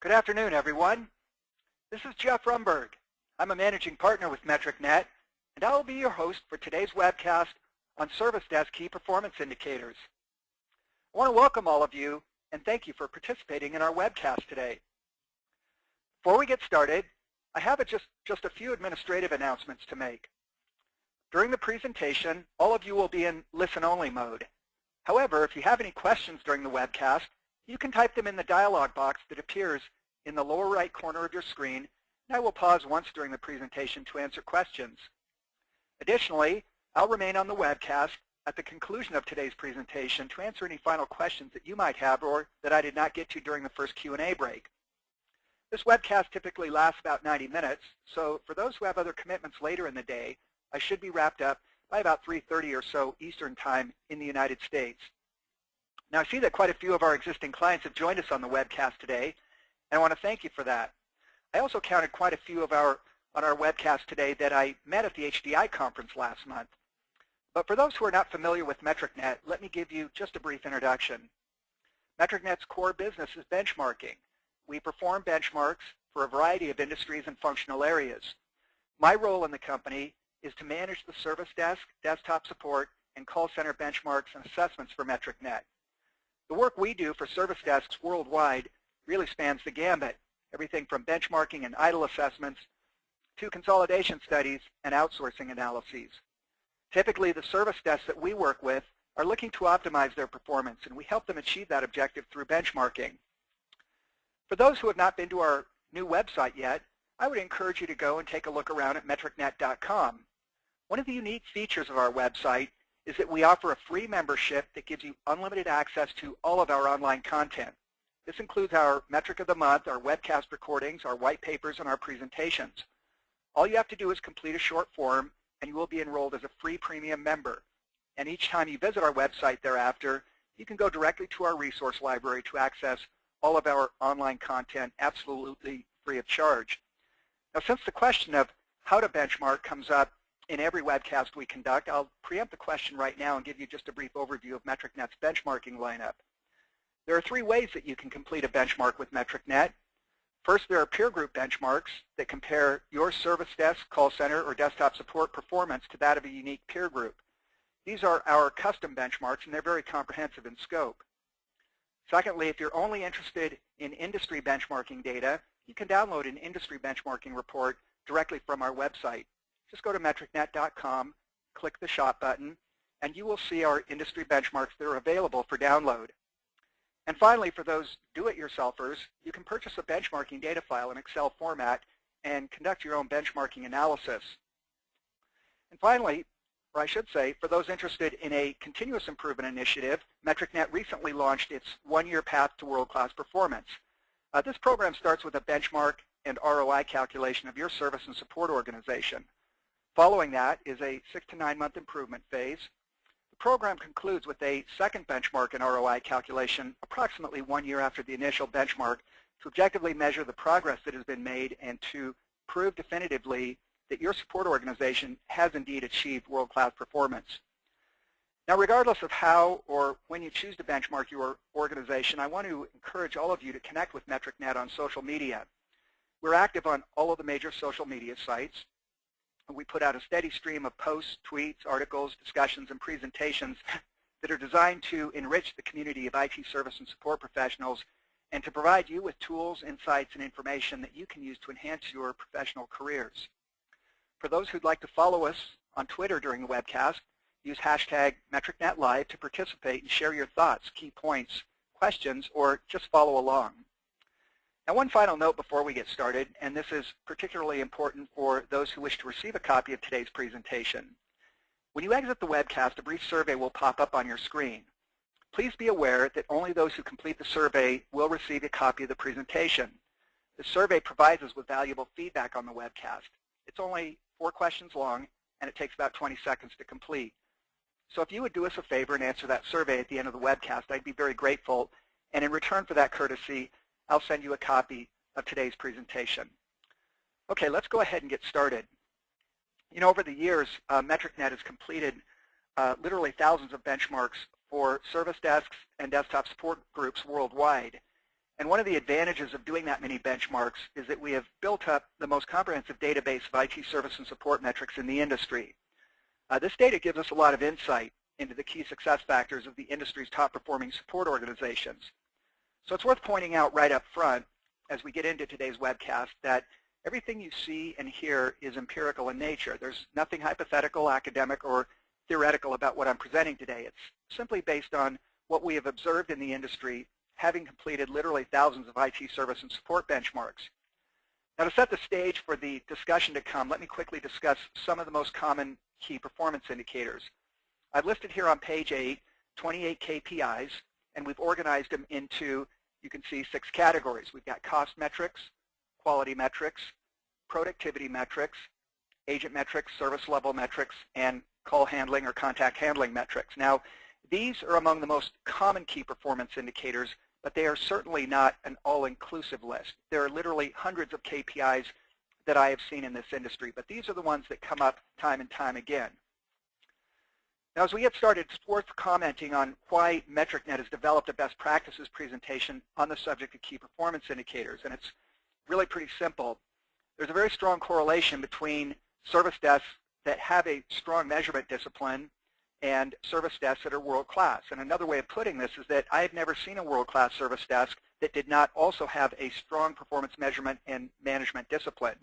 Good afternoon, everyone. This is Jeff Rumberg. I'm a managing partner with MetricNet, and I will be your host for today's webcast on Service Desk Key Performance Indicators. I want to welcome all of you and thank you for participating in our webcast today. Before we get started, I have just a few administrative announcements to make. During the presentation, all of you will be in listen-only mode. However, if you have any questions during the webcast, you can type them in the dialog box that appears in the lower right corner of your screen, and I will pause once during the presentation to answer questions. Additionally, I'll remain on the webcast at the conclusion of today's presentation to answer any final questions that you might have or that I did not get to during the first Q&A break. This webcast typically lasts about 90 minutes, so for those who have other commitments later in the day, I should be wrapped up by about 3:30 or so Eastern Time in the United States. Now, I see that quite a few of our existing clients have joined us on the webcast today, and I want to thank you for that. I also counted quite a few on our webcast today that I met at the HDI conference last month. But for those who are not familiar with MetricNet, let me give you just a brief introduction. MetricNet's core business is benchmarking. We perform benchmarks for a variety of industries and functional areas. My role in the company is to manage the service desk, desktop support, and call center benchmarks and assessments for MetricNet. The work we do for service desks worldwide really spans the gamut, everything from benchmarking and idle assessments to consolidation studies and outsourcing analyses. Typically, the service desks that we work with are looking to optimize their performance, and we help them achieve that objective through benchmarking. For those who have not been to our new website yet, I would encourage you to go and take a look around at MetricNet.com. One of the unique features of our website is that we offer a free membership that gives you unlimited access to all of our online content. This includes our Metric of the Month, our webcast recordings, our white papers, and our presentations. All you have to do is complete a short form, and you will be enrolled as a free premium member. And each time you visit our website thereafter, you can go directly to our resource library to access all of our online content absolutely free of charge. Now, since the question of how to benchmark comes up in every webcast we conduct, I'll preempt the question right now and give you just a brief overview of MetricNet's benchmarking lineup. There are three ways that you can complete a benchmark with MetricNet. First, there are peer group benchmarks that compare your service desk, call center, or desktop support performance to that of a unique peer group. These are our custom benchmarks, and they're very comprehensive in scope. Secondly, if you're only interested in industry benchmarking data, you can download an industry benchmarking report directly from our website. Just go to MetricNet.com, click the Shop button, and you will see our industry benchmarks that are available for download. And finally, for those do-it-yourselfers, you can purchase a benchmarking data file in Excel format and conduct your own benchmarking analysis. And finally, or I should say, for those interested in a continuous improvement initiative, MetricNet recently launched its one-year path to world-class performance. This program starts with a benchmark and ROI calculation of your service and support organization. Following that is a 6 to 9 month improvement phase. The program concludes with a second benchmark and ROI calculation approximately 1 year after the initial benchmark to objectively measure the progress that has been made and to prove definitively that your support organization has indeed achieved world-class performance. Now, regardless of how or when you choose to benchmark your organization, I want to encourage all of you to connect with MetricNet on social media. We're active on all of the major social media sites. We put out a steady stream of posts, tweets, articles, discussions, and presentations that are designed to enrich the community of IT service and support professionals and to provide you with tools, insights, and information that you can use to enhance your professional careers. For those who'd like to follow us on Twitter during the webcast, use hashtag MetricNetLive to participate and share your thoughts, key points, questions, or just follow along. Now, one final note before we get started, and this is particularly important for those who wish to receive a copy of today's presentation. When you exit the webcast, a brief survey will pop up on your screen. Please be aware that only those who complete the survey will receive a copy of the presentation. The survey provides us with valuable feedback on the webcast. It's only 4 questions long, and it takes about 20 seconds to complete. So if you would do us a favor and answer that survey at the end of the webcast, I'd be very grateful. And in return for that courtesy, I'll send you a copy of today's presentation. Okay, let's go ahead and get started. You know, over the years, MetricNet has completed literally thousands of benchmarks for service desks and desktop support groups worldwide. And one of the advantages of doing that many benchmarks is that we have built up the most comprehensive database of IT service and support metrics in the industry. This data gives us a lot of insight into the key success factors of the industry's top-performing support organizations. So it's worth pointing out right up front as we get into today's webcast that everything you see and hear is empirical in nature. There's nothing hypothetical, academic, or theoretical about what I'm presenting today. It's simply based on what we have observed in the industry, having completed literally thousands of IT service and support benchmarks. Now, to set the stage for the discussion to come, let me quickly discuss some of the most common key performance indicators. I've listed here on page 8 28 KPIs, and we've organized them into, you can see, 6 categories. We've got cost metrics, quality metrics, productivity metrics, agent metrics, service level metrics, and call handling or contact handling metrics. Now, these are among the most common key performance indicators, but they are certainly not an all-inclusive list. There are literally hundreds of KPIs that I have seen in this industry, but these are the ones that come up time and time again. Now, as we get started, it's worth commenting on why MetricNet has developed a best practices presentation on the subject of key performance indicators, and it's really pretty simple. There's a very strong correlation between service desks that have a strong measurement discipline and service desks that are world-class. And another way of putting this is that I have never seen a world-class service desk that did not also have a strong performance measurement and management discipline.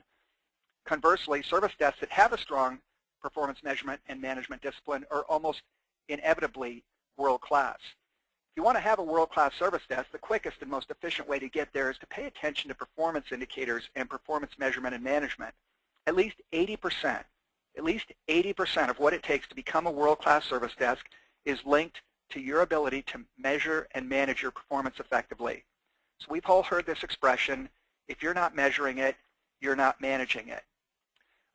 Conversely, service desks that have a strong performance measurement and management discipline are almost inevitably world-class. If you want to have a world-class service desk, the quickest and most efficient way to get there is to pay attention to performance indicators and performance measurement and management. At least 80% of what it takes to become a world-class service desk is linked to your ability to measure and manage your performance effectively. So we've all heard this expression, if you're not measuring it, you're not managing it.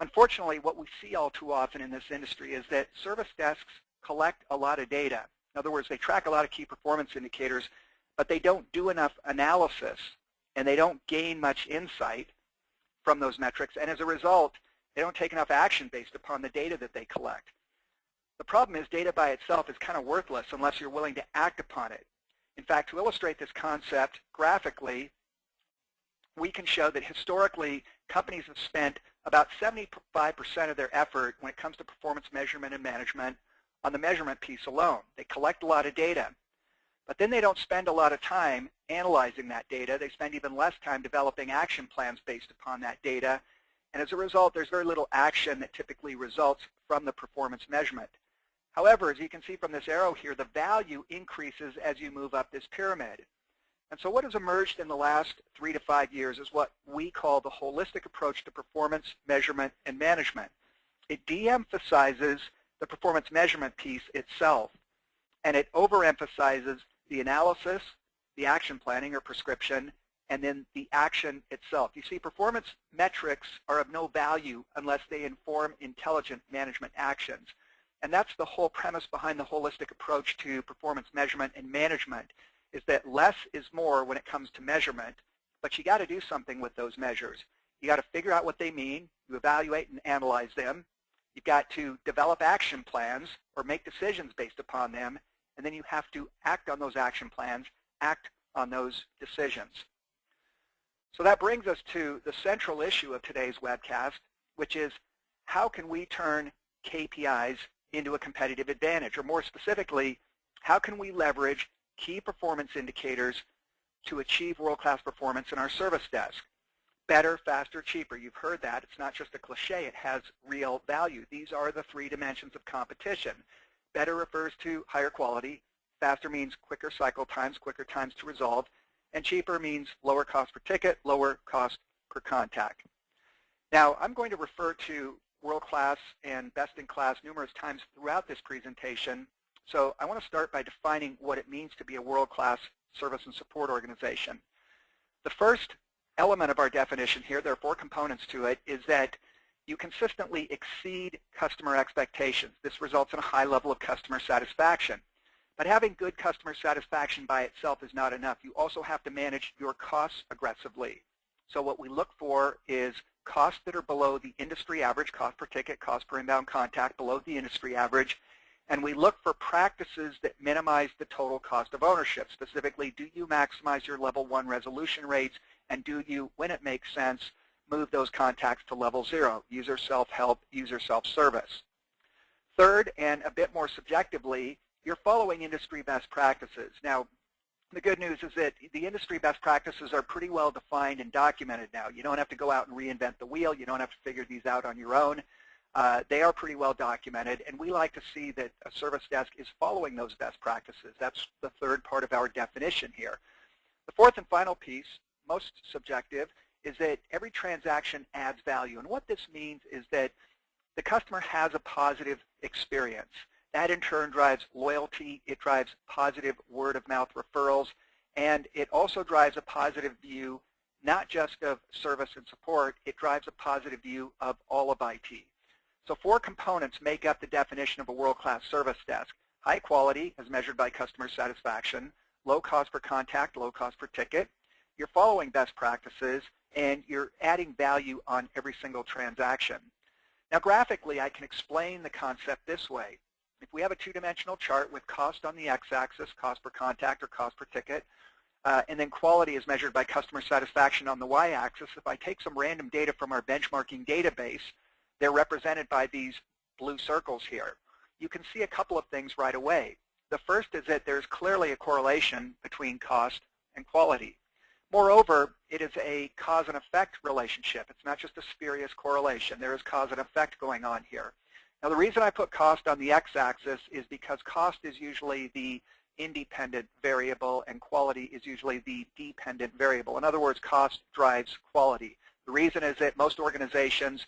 Unfortunately, what we see all too often in this industry is that service desks collect a lot of data. In other words, they track a lot of key performance indicators, but they don't do enough analysis, and they don't gain much insight from those metrics, and as a result, they don't take enough action based upon the data that they collect. The problem is data by itself is kind of worthless unless you're willing to act upon it. In fact, to illustrate this concept graphically, we can show that historically companies have spent about 75% of their effort when it comes to performance measurement and management on the measurement piece alone. They collect a lot of data, but then they don't spend a lot of time analyzing that data. They spend even less time developing action plans based upon that data, and as a result, there's very little action that typically results from the performance measurement. However, as you can see from this arrow here, the value increases as you move up this pyramid. And so what has emerged in the last 3 to 5 years is what we call the holistic approach to performance, measurement, and management. It de-emphasizes the performance measurement piece itself, and it overemphasizes the analysis, the action planning or prescription, and then the action itself. You see, performance metrics are of no value unless they inform intelligent management actions. And that's the whole premise behind the holistic approach to performance measurement and management, is that less is more when it comes to measurement, but you got to do something with those measures. You got to figure out what they mean, you evaluate and analyze them, you've got to develop action plans or make decisions based upon them, and then you have to act on those action plans, act on those decisions. So that brings us to the central issue of today's webcast, which is how can we turn KPIs into a competitive advantage, or more specifically, how can we leverage key performance indicators to achieve world-class performance in our service desk? Better, faster, cheaper. You've heard that. It's not just a cliche. It has real value. These are the 3 dimensions of competition. Better refers to higher quality. Faster means quicker cycle times, quicker times to resolve. And cheaper means lower cost per ticket, lower cost per contact. Now, I'm going to refer to world-class and best-in-class numerous times throughout this presentation. So I want to start by defining what it means to be a world-class service and support organization. The first element of our definition here, there are 4 components to it, is that you consistently exceed customer expectations. This results in a high level of customer satisfaction. But having good customer satisfaction by itself is not enough. You also have to manage your costs aggressively. So what we look for is costs that are below the industry average, cost per ticket, cost per inbound contact, below the industry average. And we look for practices that minimize the total cost of ownership. Specifically, do you maximize your level 1 resolution rates, and do you, when it makes sense, move those contacts to level 0, user self-help, user self-service. Third, and a bit more subjectively, you're following industry best practices. Now, the good news is that the industry best practices are pretty well defined and documented now. You don't have to go out and reinvent the wheel. You don't have to figure these out on your own. They are pretty well documented, and we like to see that a service desk is following those best practices. That's the third part of our definition here. The fourth and final piece, most subjective, is that every transaction adds value. And what this means is that the customer has a positive experience. That in turn drives loyalty, it drives positive word-of-mouth referrals, and it also drives a positive view not just of service and support, it drives a positive view of all of IT. So 4 components make up the definition of a world-class service desk. High quality, as measured by customer satisfaction, low cost per contact, low cost per ticket. You're following best practices, and you're adding value on every single transaction. Now graphically, I can explain the concept this way. If we have a 2-dimensional chart with cost on the x-axis, cost per contact or cost per ticket, and then quality is measured by customer satisfaction on the y-axis, if I take some random data from our benchmarking database, they're represented by these blue circles here. You can see a couple of things right away. The first is that there's clearly a correlation between cost and quality. Moreover, it is a cause and effect relationship. It's not just a spurious correlation. There is cause and effect going on here. Now, the reason I put cost on the x-axis is because cost is usually the independent variable and quality is usually the dependent variable. In other words, cost drives quality. The reason is that most organizations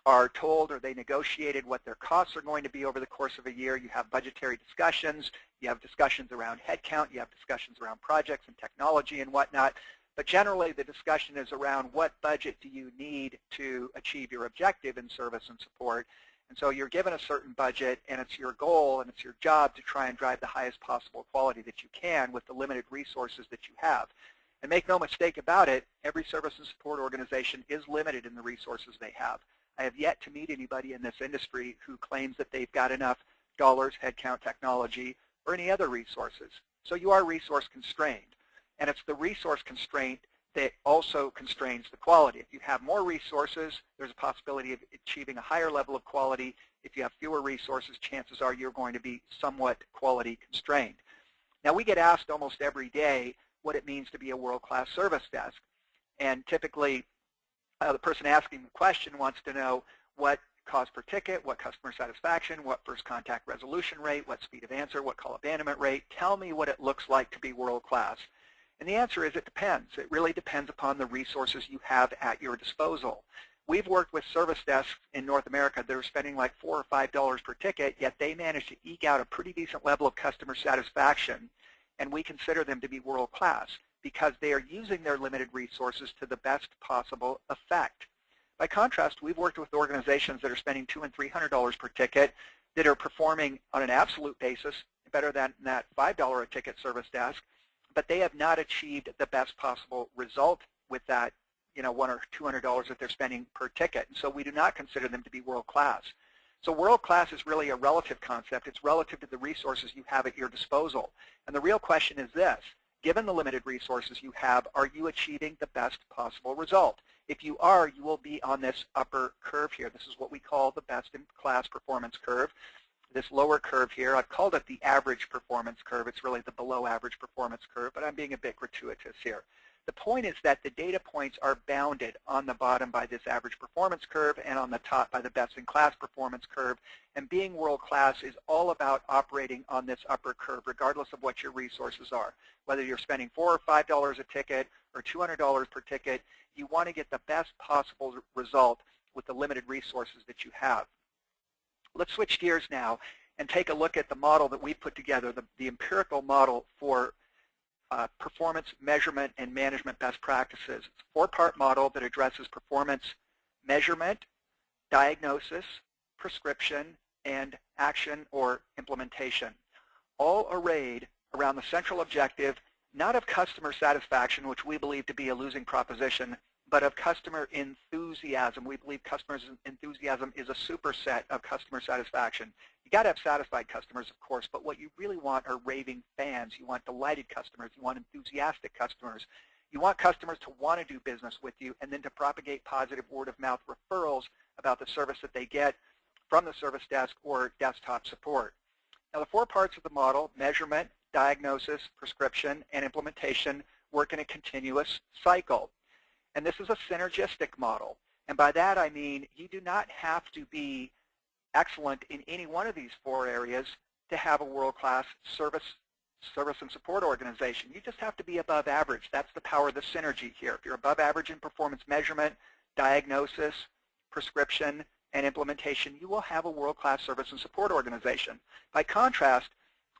are told or they negotiated what their costs are going to be over the course of a year. You have budgetary discussions. You have discussions around headcount. You have discussions around projects and technology and whatnot. But generally, the discussion is around what budget do you need to achieve your objective in service and support. And so you're given a certain budget, and it's your goal and it's your job to try and drive the highest possible quality that you can with the limited resources that you have. And make no mistake about it, every service and support organization is limited in the resources they have. I have yet to meet anybody in this industry who claims that they've got enough dollars, headcount, technology, or any other resources. So you are resource constrained. And it's the resource constraint that also constrains the quality. If you have more resources, there's a possibility of achieving a higher level of quality. If you have fewer resources, chances are you're going to be somewhat quality constrained. Now, we get asked almost every day what it means to be a world-class service desk. And typically, the person asking the question wants to know what cost per ticket, what customer satisfaction, what first contact resolution rate, what speed of answer, what call abandonment rate. Tell me what it looks like to be world-class. And the answer is it depends. It really depends upon the resources you have at your disposal. We've worked with service desks in North America that are spending like $4 or $5 per ticket, yet they manage to eke out a pretty decent level of customer satisfaction, and we consider them to be world-class because they are using their limited resources to the best possible effect. By contrast, we've worked with organizations that are spending $200 and $300 per ticket that are performing on an absolute basis better than that $5 a ticket service desk, but they have not achieved the best possible result with that, $100 or $200 that they're spending per ticket. And so we do not consider them to be world-class. So world-class is really a relative concept. It's relative to the resources you have at your disposal. And the real question is this: given the limited resources you have, are you achieving the best possible result? If you are, you will be on this upper curve here. This is what we call the best-in-class performance curve. This lower curve here, I've called it the average performance curve. It's really the below average performance curve, but I'm being a bit gratuitous here. The point is that the data points are bounded on the bottom by this average performance curve and on the top by the best-in-class performance curve. And being world-class is all about operating on this upper curve, regardless of what your resources are. Whether you're spending $4 or $5 a ticket or $200 per ticket, you want to get the best possible result with the limited resources that you have. Let's switch gears now and take a look at the model that we put together, the empirical model for performance measurement and management best practices. It's a 4-part model that addresses performance measurement, diagnosis, prescription, and action or implementation, all arrayed around the central objective, not of customer satisfaction, which we believe to be a losing proposition, but of customer enthusiasm. We believe customer enthusiasm is a superset of customer satisfaction. You got to have satisfied customers, of course, but what you really want are raving fans. You want delighted customers. You want enthusiastic customers. You want customers to want to do business with you and then to propagate positive word-of-mouth referrals about the service that they get from the service desk or desktop support. Now, the 4 parts of the model, measurement, diagnosis, prescription, and implementation, work in a continuous cycle. And this is a synergistic model. And by that I mean you do not have to be excellent in any one of these 4 areas to have a world-class service and support organization. You just have to be above average. That's the power of the synergy here. If you're above average in performance measurement, diagnosis, prescription, and implementation, you will have a world-class service and support organization. By contrast,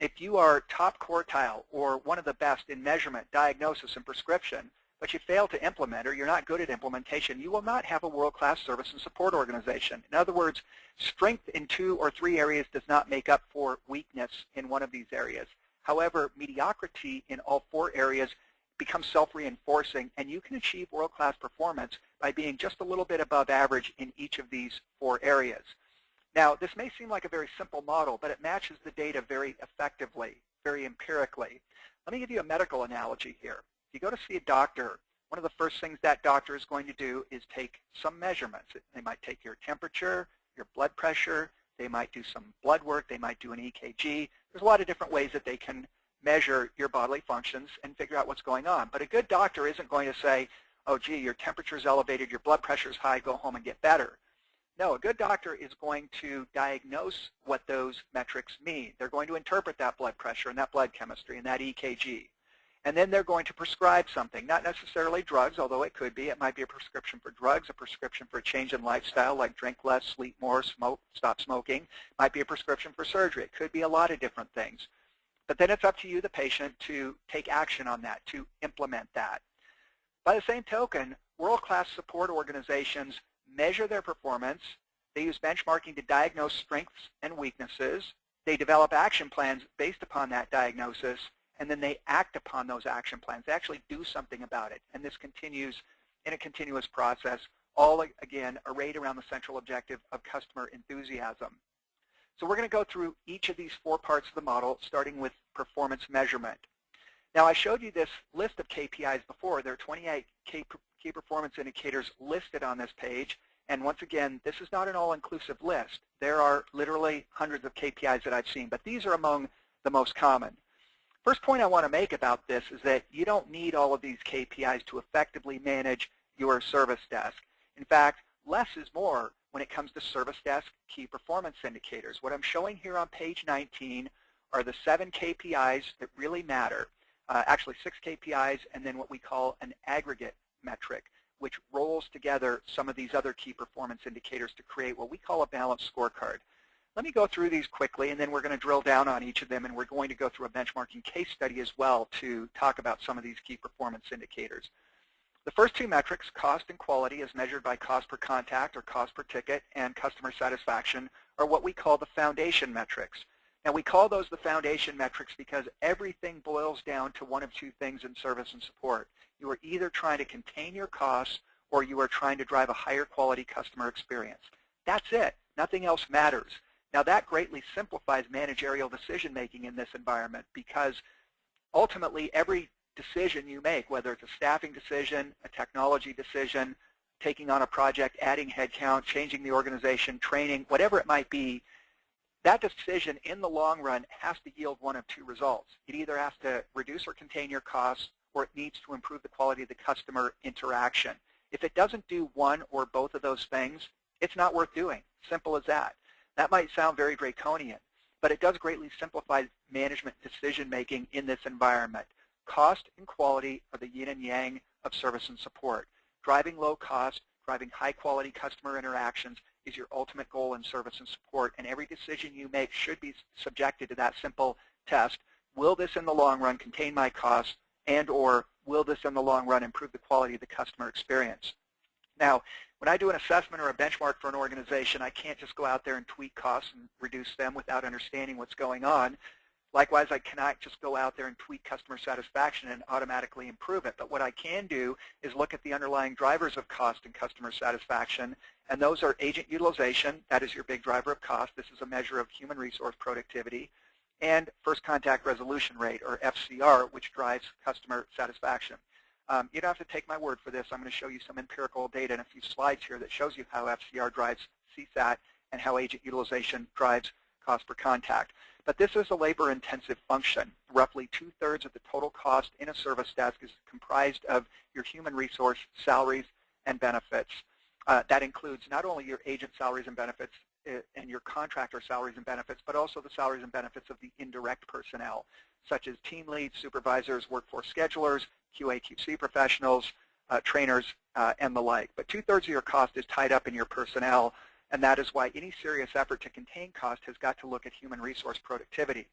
if you are top quartile or one of the best in measurement, diagnosis, and prescription, but you fail to implement or you're not good at implementation, you will not have a world-class service and support organization. In other words, strength in 2 or 3 areas does not make up for weakness in one of these areas. However, mediocrity in all 4 areas becomes self-reinforcing, and you can achieve world-class performance by being just a little bit above average in each of these 4 areas. Now, this may seem like a very simple model, but it matches the data very effectively, very empirically. Let me give you a medical analogy here. If you go to see a doctor, one of the first things that doctor is going to do is take some measurements. They might take your temperature, your blood pressure, they might do some blood work, they might do an EKG. There's a lot of different ways that they can measure your bodily functions and figure out what's going on. But a good doctor isn't going to say, oh, gee, your temperature's elevated, your blood pressure's high, go home and get better. No, a good doctor is going to diagnose what those metrics mean. They're going to interpret that blood pressure and that blood chemistry and that EKG. And then they're going to prescribe something, not necessarily drugs, although it could be. It might be a prescription for drugs, a prescription for a change in lifestyle, like drink less, sleep more, stop smoking. It might be a prescription for surgery. It could be a lot of different things. But then it's up to you, the patient, to take action on that, to implement that. By the same token, world-class support organizations measure their performance. They use benchmarking to diagnose strengths and weaknesses. They develop action plans based upon that diagnosis, and then they act upon those action plans. They actually do something about it, and this continues in a continuous process, all, again, arrayed around the central objective of customer enthusiasm. So we're going to go through each of these 4 parts of the model, starting with performance measurement. Now, I showed you this list of KPIs before. There are 28 key performance indicators listed on this page, and once again, this is not an all-inclusive list. There are literally hundreds of KPIs that I've seen, but these are among the most common. First point I want to make about this is that you don't need all of these KPIs to effectively manage your service desk. In fact, less is more when it comes to service desk key performance indicators. What I'm showing here on page 19 are the 7 KPIs that really matter. Actually 6 KPIs and then what we call an aggregate metric, which rolls together some of these other key performance indicators to create what we call a balanced scorecard. Let me go through these quickly, and then we're going to drill down on each of them, and we're going to go through a benchmarking case study as well to talk about some of these key performance indicators. The first 2 metrics, cost and quality, as measured by cost per contact or cost per ticket, and customer satisfaction, are what we call the foundation metrics. Now, we call those the foundation metrics because everything boils down to one of 2 things in service and support. You are either trying to contain your costs or you are trying to drive a higher quality customer experience. That's it. Nothing else matters. Now, that greatly simplifies managerial decision-making in this environment because ultimately every decision you make, whether it's a staffing decision, a technology decision, taking on a project, adding headcount, changing the organization, training, whatever it might be, that decision in the long run has to yield one of 2 results. It either has to reduce or contain your costs, or it needs to improve the quality of the customer interaction. If it doesn't do one or both of those things, it's not worth doing. Simple as that. That might sound very draconian, but it does greatly simplify management decision-making in this environment. Cost and quality are the yin and yang of service and support. Driving low cost, driving high-quality customer interactions is your ultimate goal in service and support, and every decision you make should be subjected to that simple test. Will this in the long run contain my costs, and or will this in the long run improve the quality of the customer experience? Now, when I do an assessment or a benchmark for an organization, I can't just go out there and tweak costs and reduce them without understanding what's going on. Likewise, I cannot just go out there and tweak customer satisfaction and automatically improve it. But what I can do is look at the underlying drivers of cost and customer satisfaction, and those are agent utilization. That is your big driver of cost. This is a measure of human resource productivity. And first contact resolution rate, or FCR, which drives customer satisfaction. You don't have to take my word for this. I'm going to show you some empirical data in a few slides here that shows you how FCR drives CSAT and how agent utilization drives cost per contact. But this is a labor-intensive function. Roughly 2/3 of the total cost in a service desk is comprised of your human resource salaries and benefits. That includes not only your agent salaries and benefits and your contractor salaries and benefits, but also the salaries and benefits of the indirect personnel, such as team leads, supervisors, workforce schedulers, QA/QC professionals, trainers, and the like. But 2/3 of your cost is tied up in your personnel, and that is why any serious effort to contain cost has got to look at human resource productivity.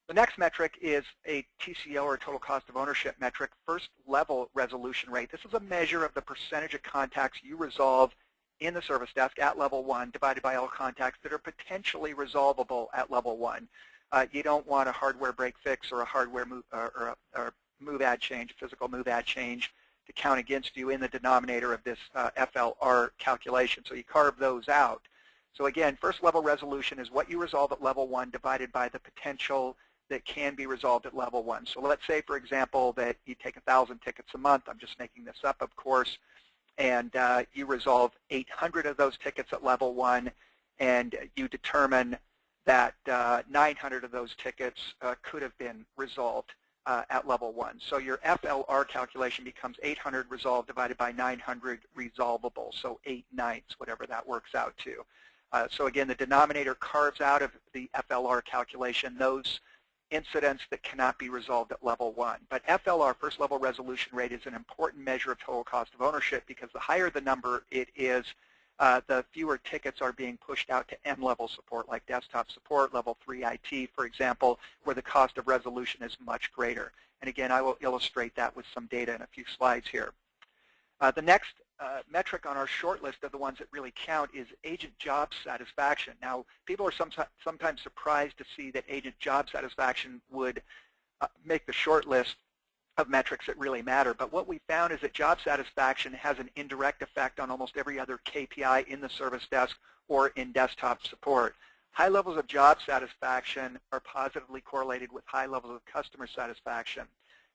The next metric is a TCO, or total cost of ownership metric, first level resolution rate. This is a measure of the percentage of contacts you resolve in the service desk at level 1 divided by all contacts that are potentially resolvable at level 1. You don't want a hardware break fix or a hardware move, or move ad change, physical move ad change, to count against you in the denominator of this FLR calculation. So you carve those out. So again, first level resolution is what you resolve at level 1 divided by the potential that can be resolved at level 1. So let's say, for example, that you take 1,000 tickets a month. I'm just making this up, of course. And you resolve 800 of those tickets at level 1, and you determine that 900 of those tickets could have been resolved at level 1. So your FLR calculation becomes 800 resolved divided by 900 resolvable, so 8/9, whatever that works out to. So again, the denominator carves out of the FLR calculation those incidents that cannot be resolved at level 1. But FLR, first level resolution rate, is an important measure of total cost of ownership, because the higher the number it is, the fewer tickets are being pushed out to M-level support, like desktop support, level 3 IT, for example, where the cost of resolution is much greater. And again, I will illustrate that with some data in a few slides here. The next metric on our short list of the ones that really count is agent job satisfaction. Now, people are sometimes surprised to see that agent job satisfaction would make the short list of metrics that really matter. But what we found is that job satisfaction has an indirect effect on almost every other KPI in the service desk or in desktop support. High levels of job satisfaction are positively correlated with high levels of customer satisfaction.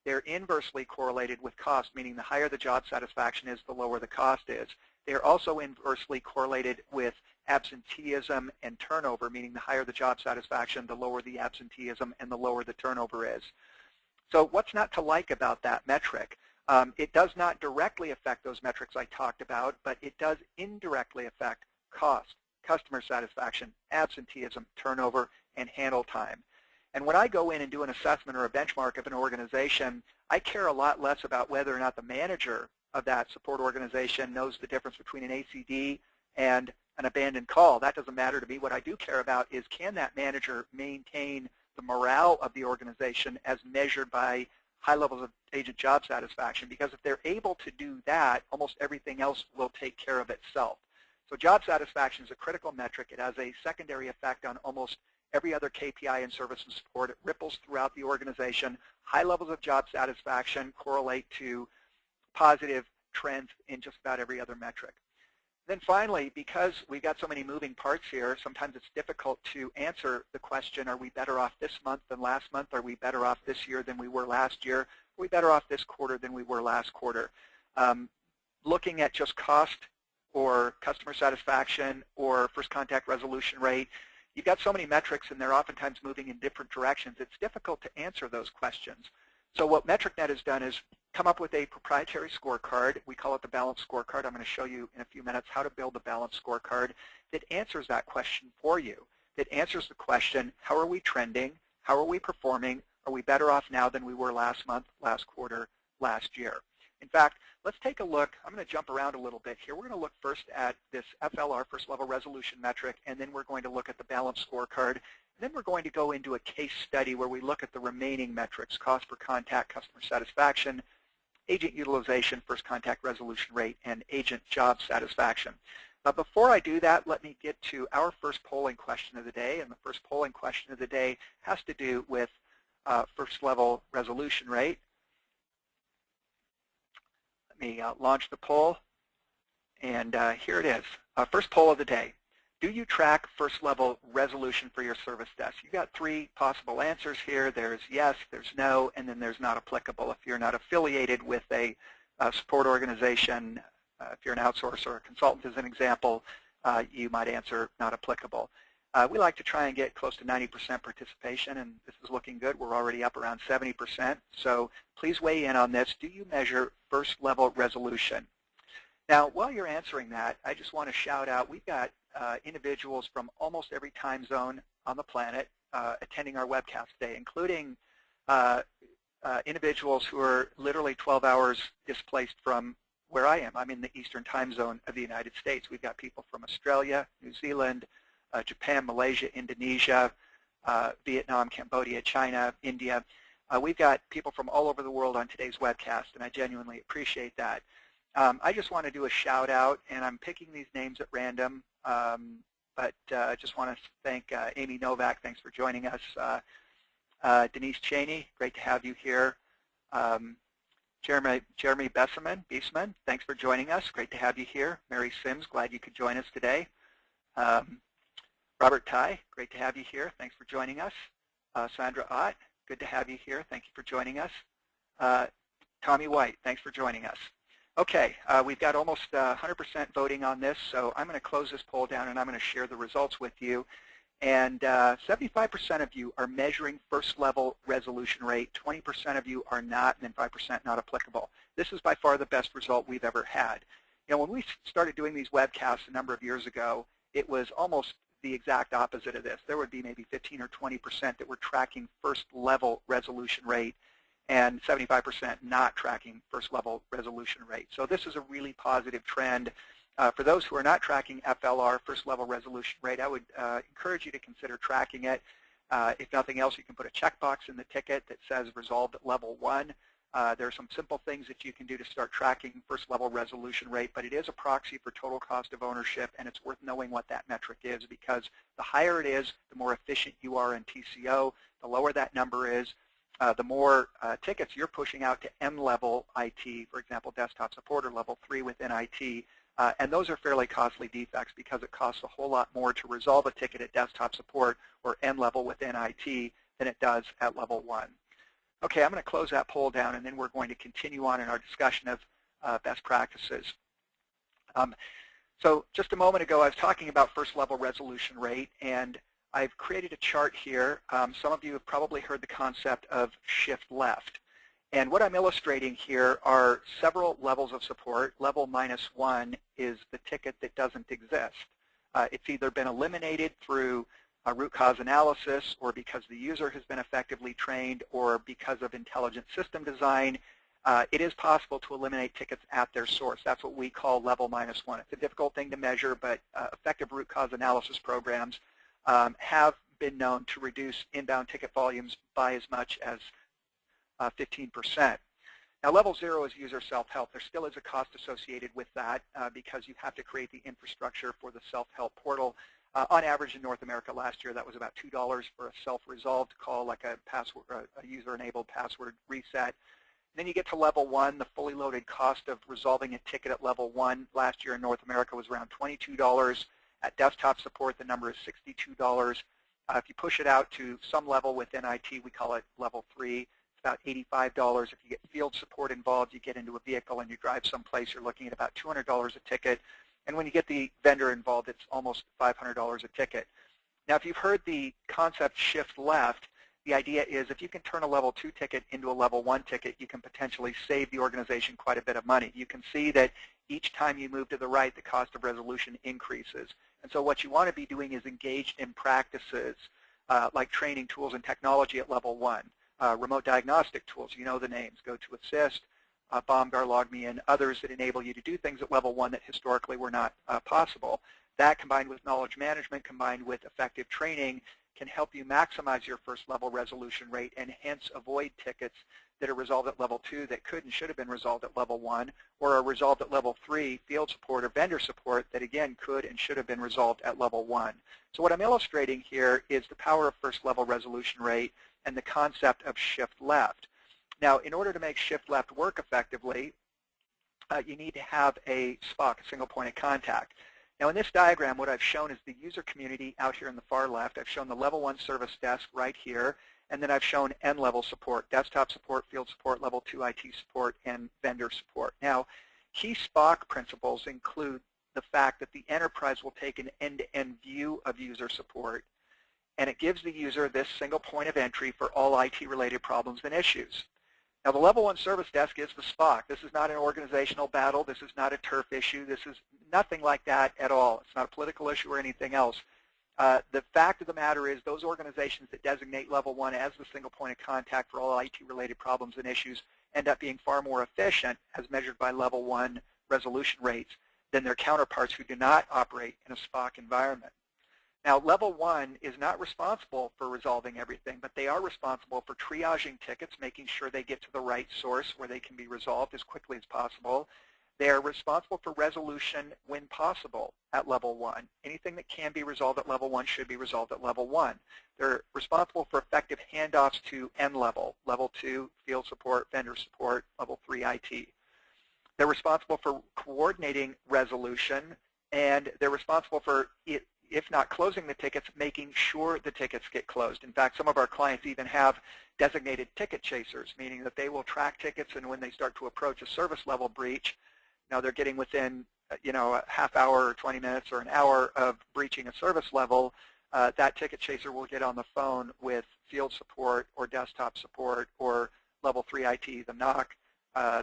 They're inversely correlated with cost, meaning the higher the job satisfaction is, the lower the cost is. They're also inversely correlated with absenteeism and turnover, meaning the higher the job satisfaction, the lower the absenteeism and the lower the turnover is. So what's not to like about that metric? It does not directly affect those metrics I talked about, but it does indirectly affect cost, customer satisfaction, absenteeism, turnover, and handle time. And when I go in and do an assessment or a benchmark of an organization, I care a lot less about whether or not the manager of that support organization knows the difference between an ACD and an abandoned call. That doesn't matter to me. What I do care about is, can that manager maintain the morale of the organization as measured by high levels of agent job satisfaction? Because if they're able to do that, almost everything else will take care of itself. So job satisfaction is a critical metric. It has a secondary effect on almost every other KPI in service and support. It ripples throughout the organization. High levels of job satisfaction correlate to positive trends in just about every other metric. Then finally, because we've got so many moving parts here, sometimes it's difficult to answer the question, are we better off this month than last month? Are we better off this year than we were last year? Are we better off this quarter than we were last quarter? Looking at just cost or customer satisfaction or first contact resolution rate, you've got so many metrics and they're oftentimes moving in different directions. It's difficult to answer those questions. So what MetricNet has done is come up with a proprietary scorecard. We call it the balanced scorecard. I'm going to show you in a few minutes how to build the balanced scorecard that answers that question for you, that answers the question, how are we trending? How are we performing? Are we better off now than we were last month, last quarter, last year? In fact, let's take a look. I'm going to jump around a little bit here. We're going to look first at this FLR, first level resolution metric, and then we're going to look at the balanced scorecard. And then we're going to go into a case study where we look at the remaining metrics, cost per contact, customer satisfaction, agent utilization, first contact resolution rate, and agent job satisfaction. But before I do that, let me get to our first polling question of the day. And the first polling question of the day has to do with first level resolution rate. Let me launch the poll. And here it is. First poll of the day. Do you track first level resolution for your service desk? You've got three possible answers here. There's yes, there's no, and then there's not applicable. If you're not affiliated with a support organization, if you're an outsourcer or a consultant as an example, you might answer not applicable. We like to try and get close to 90% participation, and this is looking good. We're already up around 70%. So please weigh in on this. Do you measure first level resolution? Now, while you're answering that, I just want to shout out, we've got individuals from almost every time zone on the planet attending our webcast today, including individuals who are literally 12 hours displaced from where I am. I'm in the Eastern time zone of the United States. We've got people from Australia, New Zealand, Japan, Malaysia, Indonesia, Vietnam, Cambodia, China, India. We've got people from all over the world on today's webcast, and I genuinely appreciate that. I just want to do a shout out, and I'm picking these names at random, but I just want to thank Amy Novak, thanks for joining us. Denise Cheney, great to have you here. Jeremy Beseman, thanks for joining us. Great to have you here. Mary Sims, glad you could join us today. Robert Tai, great to have you here. Thanks for joining us. Sandra Ott, good to have you here. Thank you for joining us. Tommy White, thanks for joining us. Okay, we've got almost 100% voting on this, so I'm going to close this poll down and I'm going to share the results with you. And 75% of you are measuring first level resolution rate, 20% of you are not, and then 5% not applicable. This is by far the best result we've ever had. You know, when we started doing these webcasts a number of years ago, it was almost the exact opposite of this. There would be maybe 15 or 20% that were tracking first level resolution rate and 75% not tracking first level resolution rate. So this is a really positive trend. For those who are not tracking FLR, first level resolution rate, I would encourage you to consider tracking it. If nothing else, you can put a checkbox in the ticket that says resolved at level 1. There are some simple things that you can do to start tracking first level resolution rate, but it is a proxy for total cost of ownership, and it's worth knowing what that metric is, because the higher it is, the more efficient you are in TCO. The lower that number is, the more tickets you're pushing out to M-level IT, for example, desktop support or level 3 within IT. And those are fairly costly defects because it costs a whole lot more to resolve a ticket at desktop support or M-level within IT than it does at level 1. Okay, I'm going to close that poll down, and then we're going to continue on in our discussion of best practices. So just a moment ago, I was talking about first level resolution rate, and I've created a chart here. Some of you have probably heard the concept of shift left. And what I'm illustrating here are several levels of support. Level -1 is the ticket that doesn't exist. It's either been eliminated through a root cause analysis, or because the user has been effectively trained, or because of intelligent system design. It is possible to eliminate tickets at their source. That's what we call level -1. It's a difficult thing to measure, but effective root cause analysis programs have been known to reduce inbound ticket volumes by as much as 15%. Now, level 0 is user self-help. There still is a cost associated with that because you have to create the infrastructure for the self-help portal. On average in North America last year, that was about $2 for a self-resolved call, like a user-enabled password reset. Then you get to level 1. The fully loaded cost of resolving a ticket at level 1 last year in North America was around $22. At desktop support, the number is $62. If you push it out to some level within IT, we call it level 3. About $85. If you get field support involved, you get into a vehicle and you drive someplace, you're looking at about $200 a ticket. And when you get the vendor involved, it's almost $500 a ticket. Now, if you've heard the concept shift left, the idea is if you can turn a level 2 ticket into a level 1 ticket, you can potentially save the organization quite a bit of money. You can see that each time you move to the right, the cost of resolution increases. And so what you want to be doing is engaged in practices like training, tools, and technology at level 1. Remote diagnostic tools, you know the names, GoToAssist, BombGuard, LogMeIn, others that enable you to do things at level 1 that historically were not possible. That, combined with knowledge management, combined with effective training, can help you maximize your first level resolution rate and hence avoid tickets that are resolved at level 2 that could and should have been resolved at level 1, or are resolved at level 3, field support or vendor support, that again could and should have been resolved at level 1. So what I'm illustrating here is the power of first level resolution rate and the concept of shift left. Now, in order to make shift left work effectively, you need to have a SPOC, a single point of contact. Now, in this diagram, what I've shown is the user community out here in the far left. I've shown the level 1 service desk right here, and then I've shown N-level support, desktop support, field support, level 2 IT support, and vendor support. Now, key SPOC principles include the fact that the enterprise will take an end-to-end view of user support, and it gives the user this single point of entry for all IT-related problems and issues. Now, the level 1 service desk is the SPOC. This is not an organizational battle. This is not a turf issue. This is nothing like that at all. It's not a political issue or anything else. The fact of the matter is those organizations that designate level 1 as the single point of contact for all IT-related problems and issues end up being far more efficient as measured by level 1 resolution rates than their counterparts who do not operate in a SPOC environment. Now, level 1 is not responsible for resolving everything, but they are responsible for triaging tickets, making sure they get to the right source where they can be resolved as quickly as possible. They are responsible for resolution when possible at level 1. Anything that can be resolved at level 1 should be resolved at level 1. They're responsible for effective handoffs to N-level, level 2, field support, vendor support, level 3 IT. They're responsible for coordinating resolution, and they're responsible for, if not closing the tickets, making sure the tickets get closed. In fact, some of our clients even have designated ticket chasers, meaning that they will track tickets, and when they start to approach a service level breach, now they're getting within a half hour or 20 minutes or an hour of breaching a service level, that ticket chaser will get on the phone with field support or desktop support or level 3 IT, the NOC,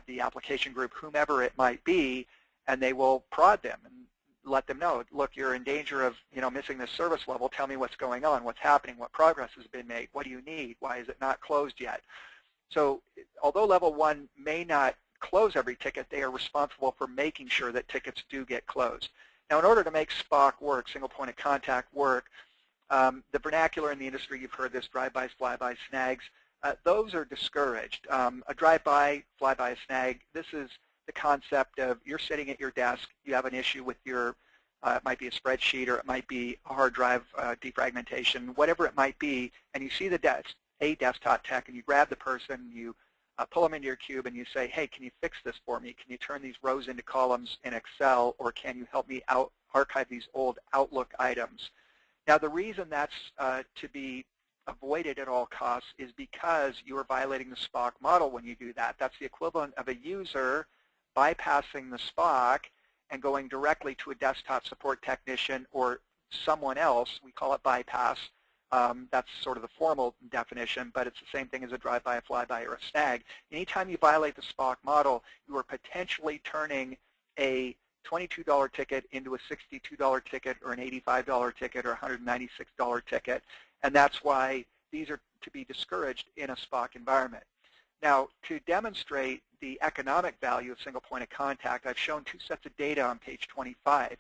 the application group, whomever it might be, and they will prod them and let them know, look, you're in danger of missing this service level. Tell me what's going on, what's happening, what progress has been made, what do you need, why is it not closed yet? So although level 1 may not close every ticket, they are responsible for making sure that tickets do get closed. Now, in order to make SPOC work, single point of contact work, the vernacular in the industry, you've heard this, drive-bys, fly-bys, snags, those are discouraged. A drive-by, fly-by, a snag, this is the concept of you're sitting at your desk, you have an issue with your, it might be a spreadsheet or it might be a hard drive defragmentation, whatever it might be, and you see a desktop tech and you grab the person, you pull them into your cube and you say, hey, can you fix this for me? Can you turn these rows into columns in Excel, or can you help me archive these old Outlook items? Now, the reason that's to be avoided at all costs is because you are violating the SPOC model when you do that. That's the equivalent of a user bypassing the SPOC and going directly to a desktop support technician or someone else. We call it bypass. That's sort of the formal definition, but it's the same thing as a drive-by, a fly-by, or a snag. Anytime you violate the SPOC model, you are potentially turning a $22 ticket into a $62 ticket or an $85 ticket or a $196 ticket, and that's why these are to be discouraged in a SPOC environment. Now, to demonstrate the economic value of single point of contact, I've shown two sets of data on page 25.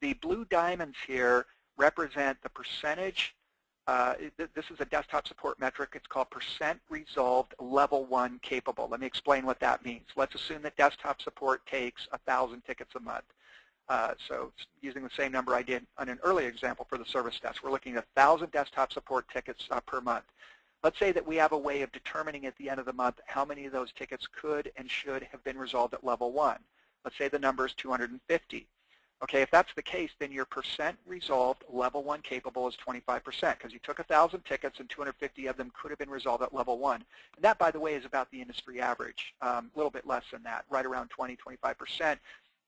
The blue diamonds here represent the percentage. This is a desktop support metric. It's called percent resolved level 1 capable. Let me explain what that means. Let's assume that desktop support takes 1,000 tickets a month. So using the same number I did on an earlier example for the service desk, we're looking at 1,000 desktop support tickets per month. Let's say that we have a way of determining at the end of the month how many of those tickets could and should have been resolved at level 1. Let's say the number is 250. Okay, if that's the case, then your percent resolved level 1 capable is 25%, because you took 1,000 tickets and 250 of them could have been resolved at level 1. And that, by the way, is about the industry average, a little bit less than that, right around 20, 25%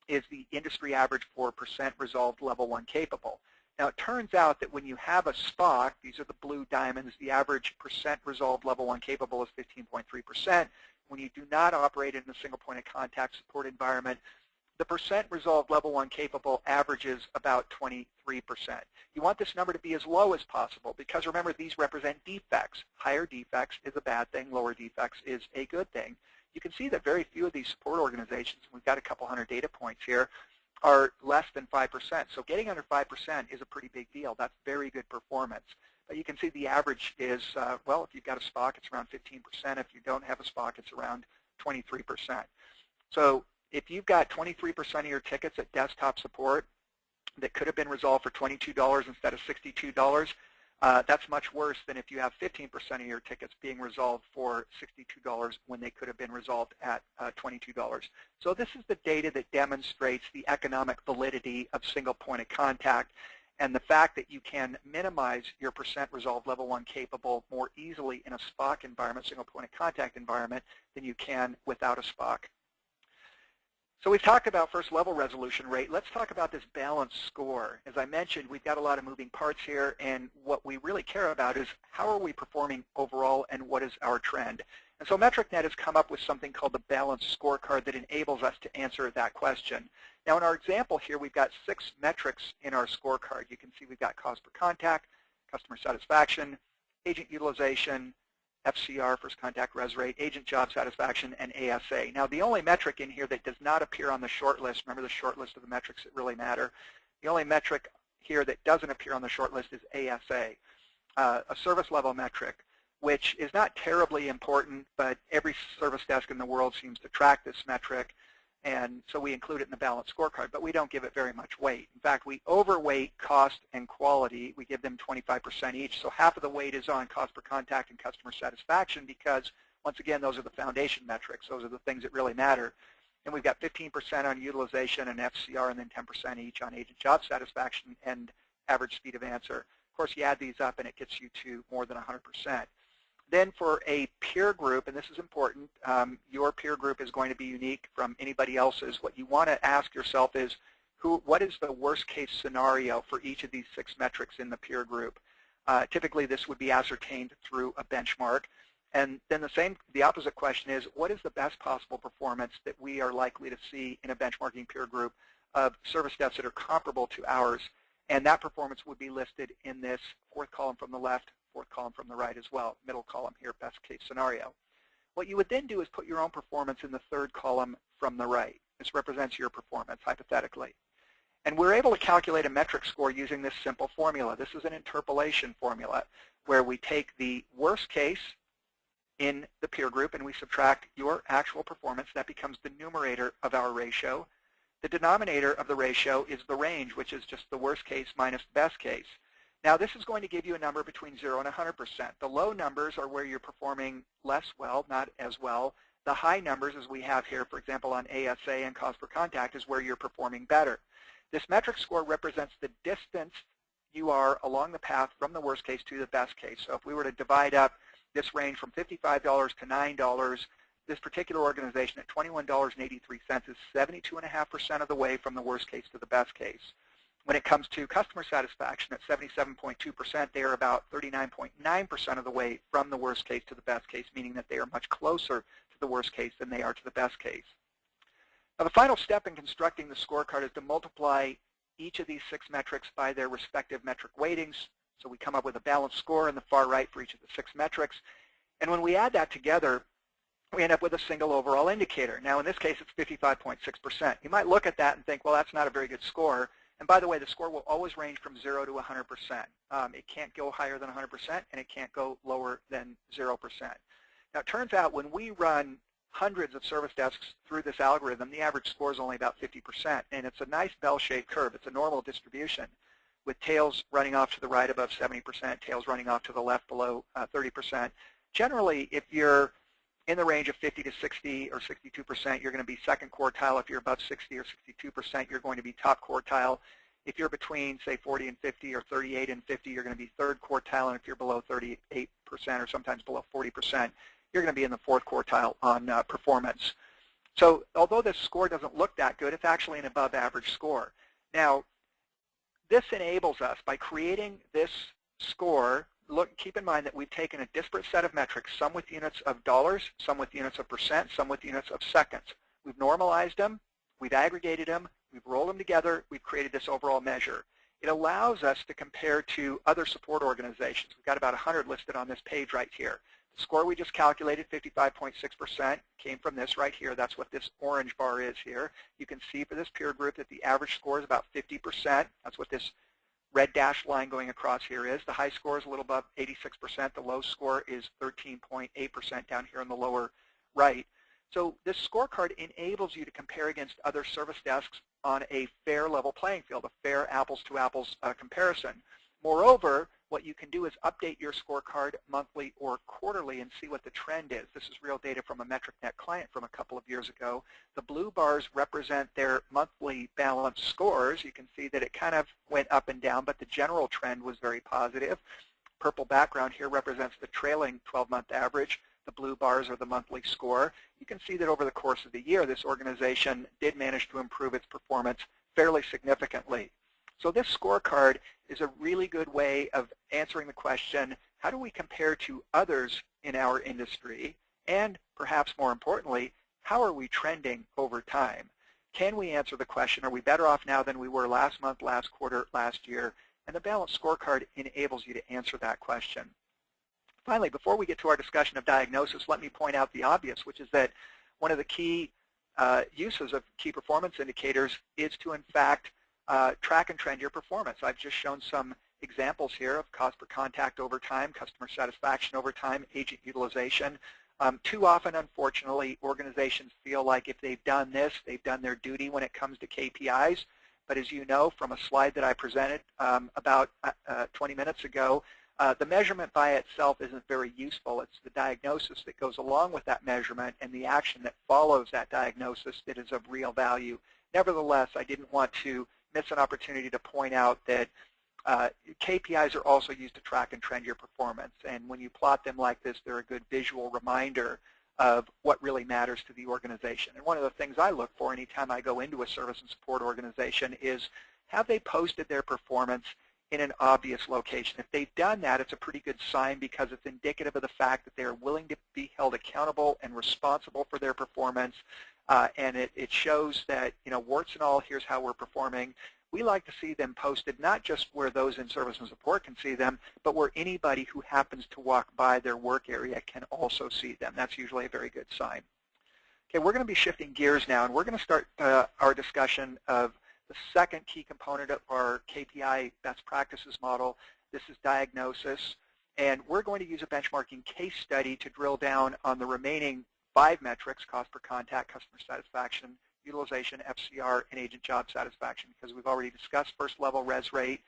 is the industry average for percent resolved level 1 capable. Now, it turns out that when you have a SPOC, these are the blue diamonds, the average percent resolved level 1 capable is 15.3%. When you do not operate in a single point of contact support environment, the percent resolved level 1 capable averages about 23%. You want this number to be as low as possible because, remember, these represent defects. Higher defects is a bad thing. Lower defects is a good thing. You can see that very few of these support organizations, we've got a couple hundred data points here, are less than 5%. So getting under 5% is a pretty big deal. That's very good performance. you can see the average is, well, if you've got a SPOC, it's around 15%. If you don't have a SPOC, it's around 23%. So if you've got 23% of your tickets at desktop support that could have been resolved for $22 instead of $62, that's much worse than if you have 15% of your tickets being resolved for $62 when they could have been resolved at $22. So this is the data that demonstrates the economic validity of single point of contact and the fact that you can minimize your percent resolved level 1 capable more easily in a SPOC environment, single point of contact environment, than you can without a SPOC. So we've talked about first level resolution rate. Let's talk about this balanced score. As I mentioned, we've got a lot of moving parts here, and what we really care about is how are we performing overall and what is our trend. And so MetricNet has come up with something called the balanced scorecard that enables us to answer that question. Now in our example here, we've got 6 metrics in our scorecard. You can see we've got cost per contact, customer satisfaction, agent utilization, FCR, first contact res rate, agent job satisfaction, and ASA. Now the only metric in here that does not appear on the short list, remember the short list of the metrics that really matter, the only metric here that doesn't appear on the short list is ASA, a service level metric, which is not terribly important, but every service desk in the world seems to track this metric, and so we include it in the balanced scorecard, but we don't give it very much weight. In fact, we overweight cost and quality. We give them 25% each, so half of the weight is on cost per contact and customer satisfaction because, once again, those are the foundation metrics. Those are the things that really matter. And we've got 15% on utilization and FCR, and then 10% each on agent job satisfaction and average speed of answer. Of course, you add these up, and it gets you to more than 100%. Then for a peer group, and this is important, your peer group is going to be unique from anybody else's. What you want to ask yourself is, what is the worst case scenario for each of these 6 metrics in the peer group? Typically, this would be ascertained through a benchmark. And then the opposite question is, what is the best possible performance that we are likely to see in a benchmarking peer group of service desks that are comparable to ours? And that performance would be listed in this 4th column from the left, 4th column from the right as well, middle column here, best case scenario. What you would then do is put your own performance in the 3rd column from the right. This represents your performance, hypothetically. And we're able to calculate a metric score using this simple formula. This is an interpolation formula where we take the worst case in the peer group and we subtract your actual performance. That becomes the numerator of our ratio. The denominator of the ratio is the range, which is just the worst case minus the best case. Now, this is going to give you a number between 0 and 100%. The low numbers are where you're performing less well, not as well. The high numbers, as we have here, for example, on ASA and cost per contact, is where you're performing better. This metric score represents the distance you are along the path from the worst case to the best case. So if we were to divide up this range from $55 to $9, this particular organization at $21.83 is 72.5% of the way from the worst case to the best case. When it comes to customer satisfaction at 77.2%, they are about 39.9% of the way from the worst case to the best case, meaning that they are much closer to the worst case than they are to the best case. Now, the final step in constructing the scorecard is to multiply each of these 6 metrics by their respective metric weightings. So we come up with a balanced score in the far right for each of the 6 metrics. And when we add that together, we end up with a single overall indicator. Now, in this case, it's 55.6%. You might look at that and think, well, that's not a very good score. And by the way, the score will always range from 0 to 100%. It can't go higher than 100%, and it can't go lower than 0%. Now, it turns out when we run hundreds of service desks through this algorithm, the average score is only about 50%, and it's a nice bell-shaped curve. It's a normal distribution with tails running off to the right above 70%, tails running off to the left below 30%. Generally, if you're in the range of 50 to 60 or 62%, you're going to be second quartile. If you're above 60 or 62%, you're going to be top quartile. If you're between, say, 40 and 50 or 38 and 50, you're going to be third quartile. And if you're below 38% or sometimes below 40%, you're going to be in the 4th quartile on performance. So although this score doesn't look that good, it's actually an above average score. Now, this enables us, by creating this score, keep in mind that we've taken a disparate set of metrics, some with units of dollars, some with units of percent, some with units of seconds. We've normalized them, we've aggregated them, we've rolled them together, we've created this overall measure. It allows us to compare to other support organizations. We've got about 100 listed on this page right here. The score we just calculated, 55.6%, came from this right here. That's what this orange bar is here. You can see for this peer group that the average score is about 50%. That's what this red dashed line going across here is. The high score is a little above 86%. The low score is 13.8% down here in the lower right. So this scorecard enables you to compare against other service desks on a fair level playing field, a fair apples-to-apples comparison. Moreover, what you can do is update your scorecard monthly or quarterly and see what the trend is. This is real data from a MetricNet client from a couple of years ago. The blue bars represent their monthly balance scores. You can see that it kind of went up and down, but the general trend was very positive. Purple background here represents the trailing 12-month average. The blue bars are the monthly score. You can see that over the course of the year, this organization did manage to improve its performance fairly significantly. So this scorecard is a really good way of answering the question, how do we compare to others in our industry? And perhaps more importantly, how are we trending over time? Can we answer the question, are we better off now than we were last month, last quarter, last year? And the balanced scorecard enables you to answer that question. Finally, before we get to our discussion of diagnosis, let me point out the obvious, which is that one of the key uses of key performance indicators is to, in fact, track and trend your performance. I've just shown some examples here of cost per contact over time, customer satisfaction over time, agent utilization. Too often, unfortunately, organizations feel like if they've done this, they've done their duty when it comes to KPIs. But as you know from a slide that I presented about 20 minutes ago, the measurement by itself isn't very useful. It's the diagnosis that goes along with that measurement and the action that follows that diagnosis that is of real value. Nevertheless, I didn't want to miss an opportunity to point out that KPIs are also used to track and trend your performance. And when you plot them like this, they're a good visual reminder of what really matters to the organization. And one of the things I look for anytime I go into a service and support organization is, have they posted their performance in an obvious location? If they've done that, it's a pretty good sign because it's indicative of the fact that they're willing to be held accountable and responsible for their performance. And it shows that, warts and all, here's how we're performing. We like to see them posted not just where those in service and support can see them, but where anybody who happens to walk by their work area can also see them. That's usually a very good sign. Okay, we're going to be shifting gears now, and we're going to start our discussion of the second key component of our KPI best practices model. This is diagnosis, and we're going to use a benchmarking case study to drill down on the remaining 5 metrics: cost per contact, customer satisfaction, utilization, FCR, and agent job satisfaction, because we've already discussed first level res rate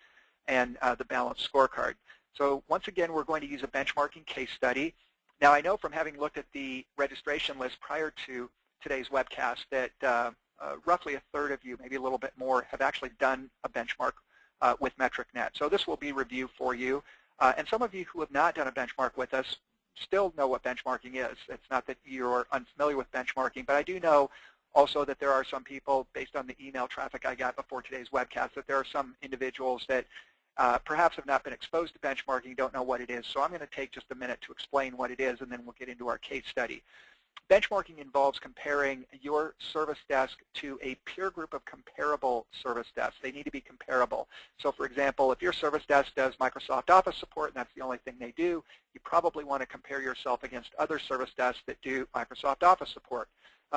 and the balanced scorecard. So once again, we're going to use a benchmarking case study. Now, I know from having looked at the registration list prior to today's webcast that roughly a third of you, maybe a little bit more, have actually done a benchmark with MetricNet. So this will be review for you. And some of you who have not done a benchmark with us still know what benchmarking is. It's not that you're unfamiliar with benchmarking, but I do know also that there are some people, based on the email traffic I got before today's webcast, that there are some individuals that perhaps have not been exposed to benchmarking, don't know what it is. So I'm going to take just a minute to explain what it is, and then we'll get into our case study. Benchmarking involves comparing your service desk to a peer group of comparable service desks. They need to be comparable. So for example, if your service desk does Microsoft Office support and that's the only thing they do, you probably want to compare yourself against other service desks that do Microsoft Office support.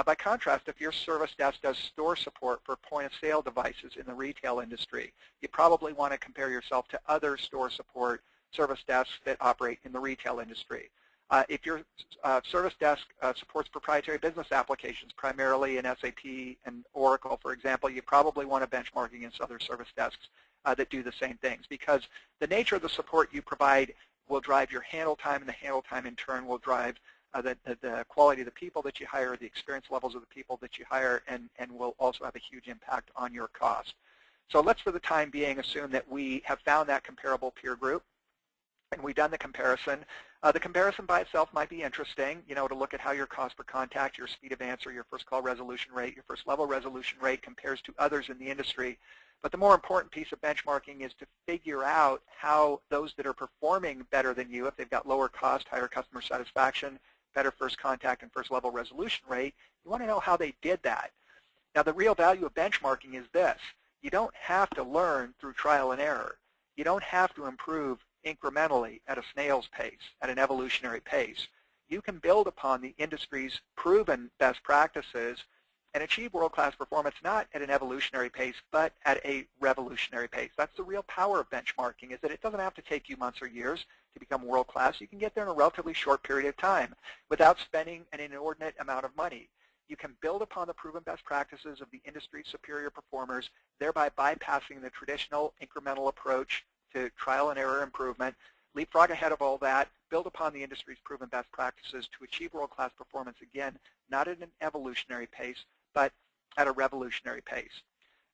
By contrast, if your service desk does store support for point-of-sale devices in the retail industry, you probably want to compare yourself to other store support service desks that operate in the retail industry. If your service desk supports proprietary business applications, primarily in SAP and Oracle, for example, you probably want to benchmark against other service desks that do the same things, because the nature of the support you provide will drive your handle time, and the handle time in turn will drive the quality of the people that you hire, the experience levels of the people that you hire, and will also have a huge impact on your cost. So let's, for the time being, assume that we have found that comparable peer group, and we've done the comparison. The comparison by itself might be interesting, to look at how your cost per contact, your speed of answer, your first call resolution rate, your first level resolution rate compares to others in the industry. But the more important piece of benchmarking is to figure out how those that are performing better than you, if they've got lower cost, higher customer satisfaction, better first contact and first level resolution rate, you want to know how they did that. Now, the real value of benchmarking is this. You don't have to learn through trial and error. You don't have to improve incrementally at a snail's pace, at an evolutionary pace. You can build upon the industry's proven best practices and achieve world-class performance not at an evolutionary pace, but at a revolutionary pace. That's the real power of benchmarking, is that it doesn't have to take you months or years to become world-class. You can get there in a relatively short period of time without spending an inordinate amount of money. You can build upon the proven best practices of the industry's superior performers, thereby bypassing the traditional incremental approach to trial and error improvement, leapfrog ahead of all that, build upon the industry's proven best practices to achieve world-class performance, again, not at an evolutionary pace, but at a revolutionary pace.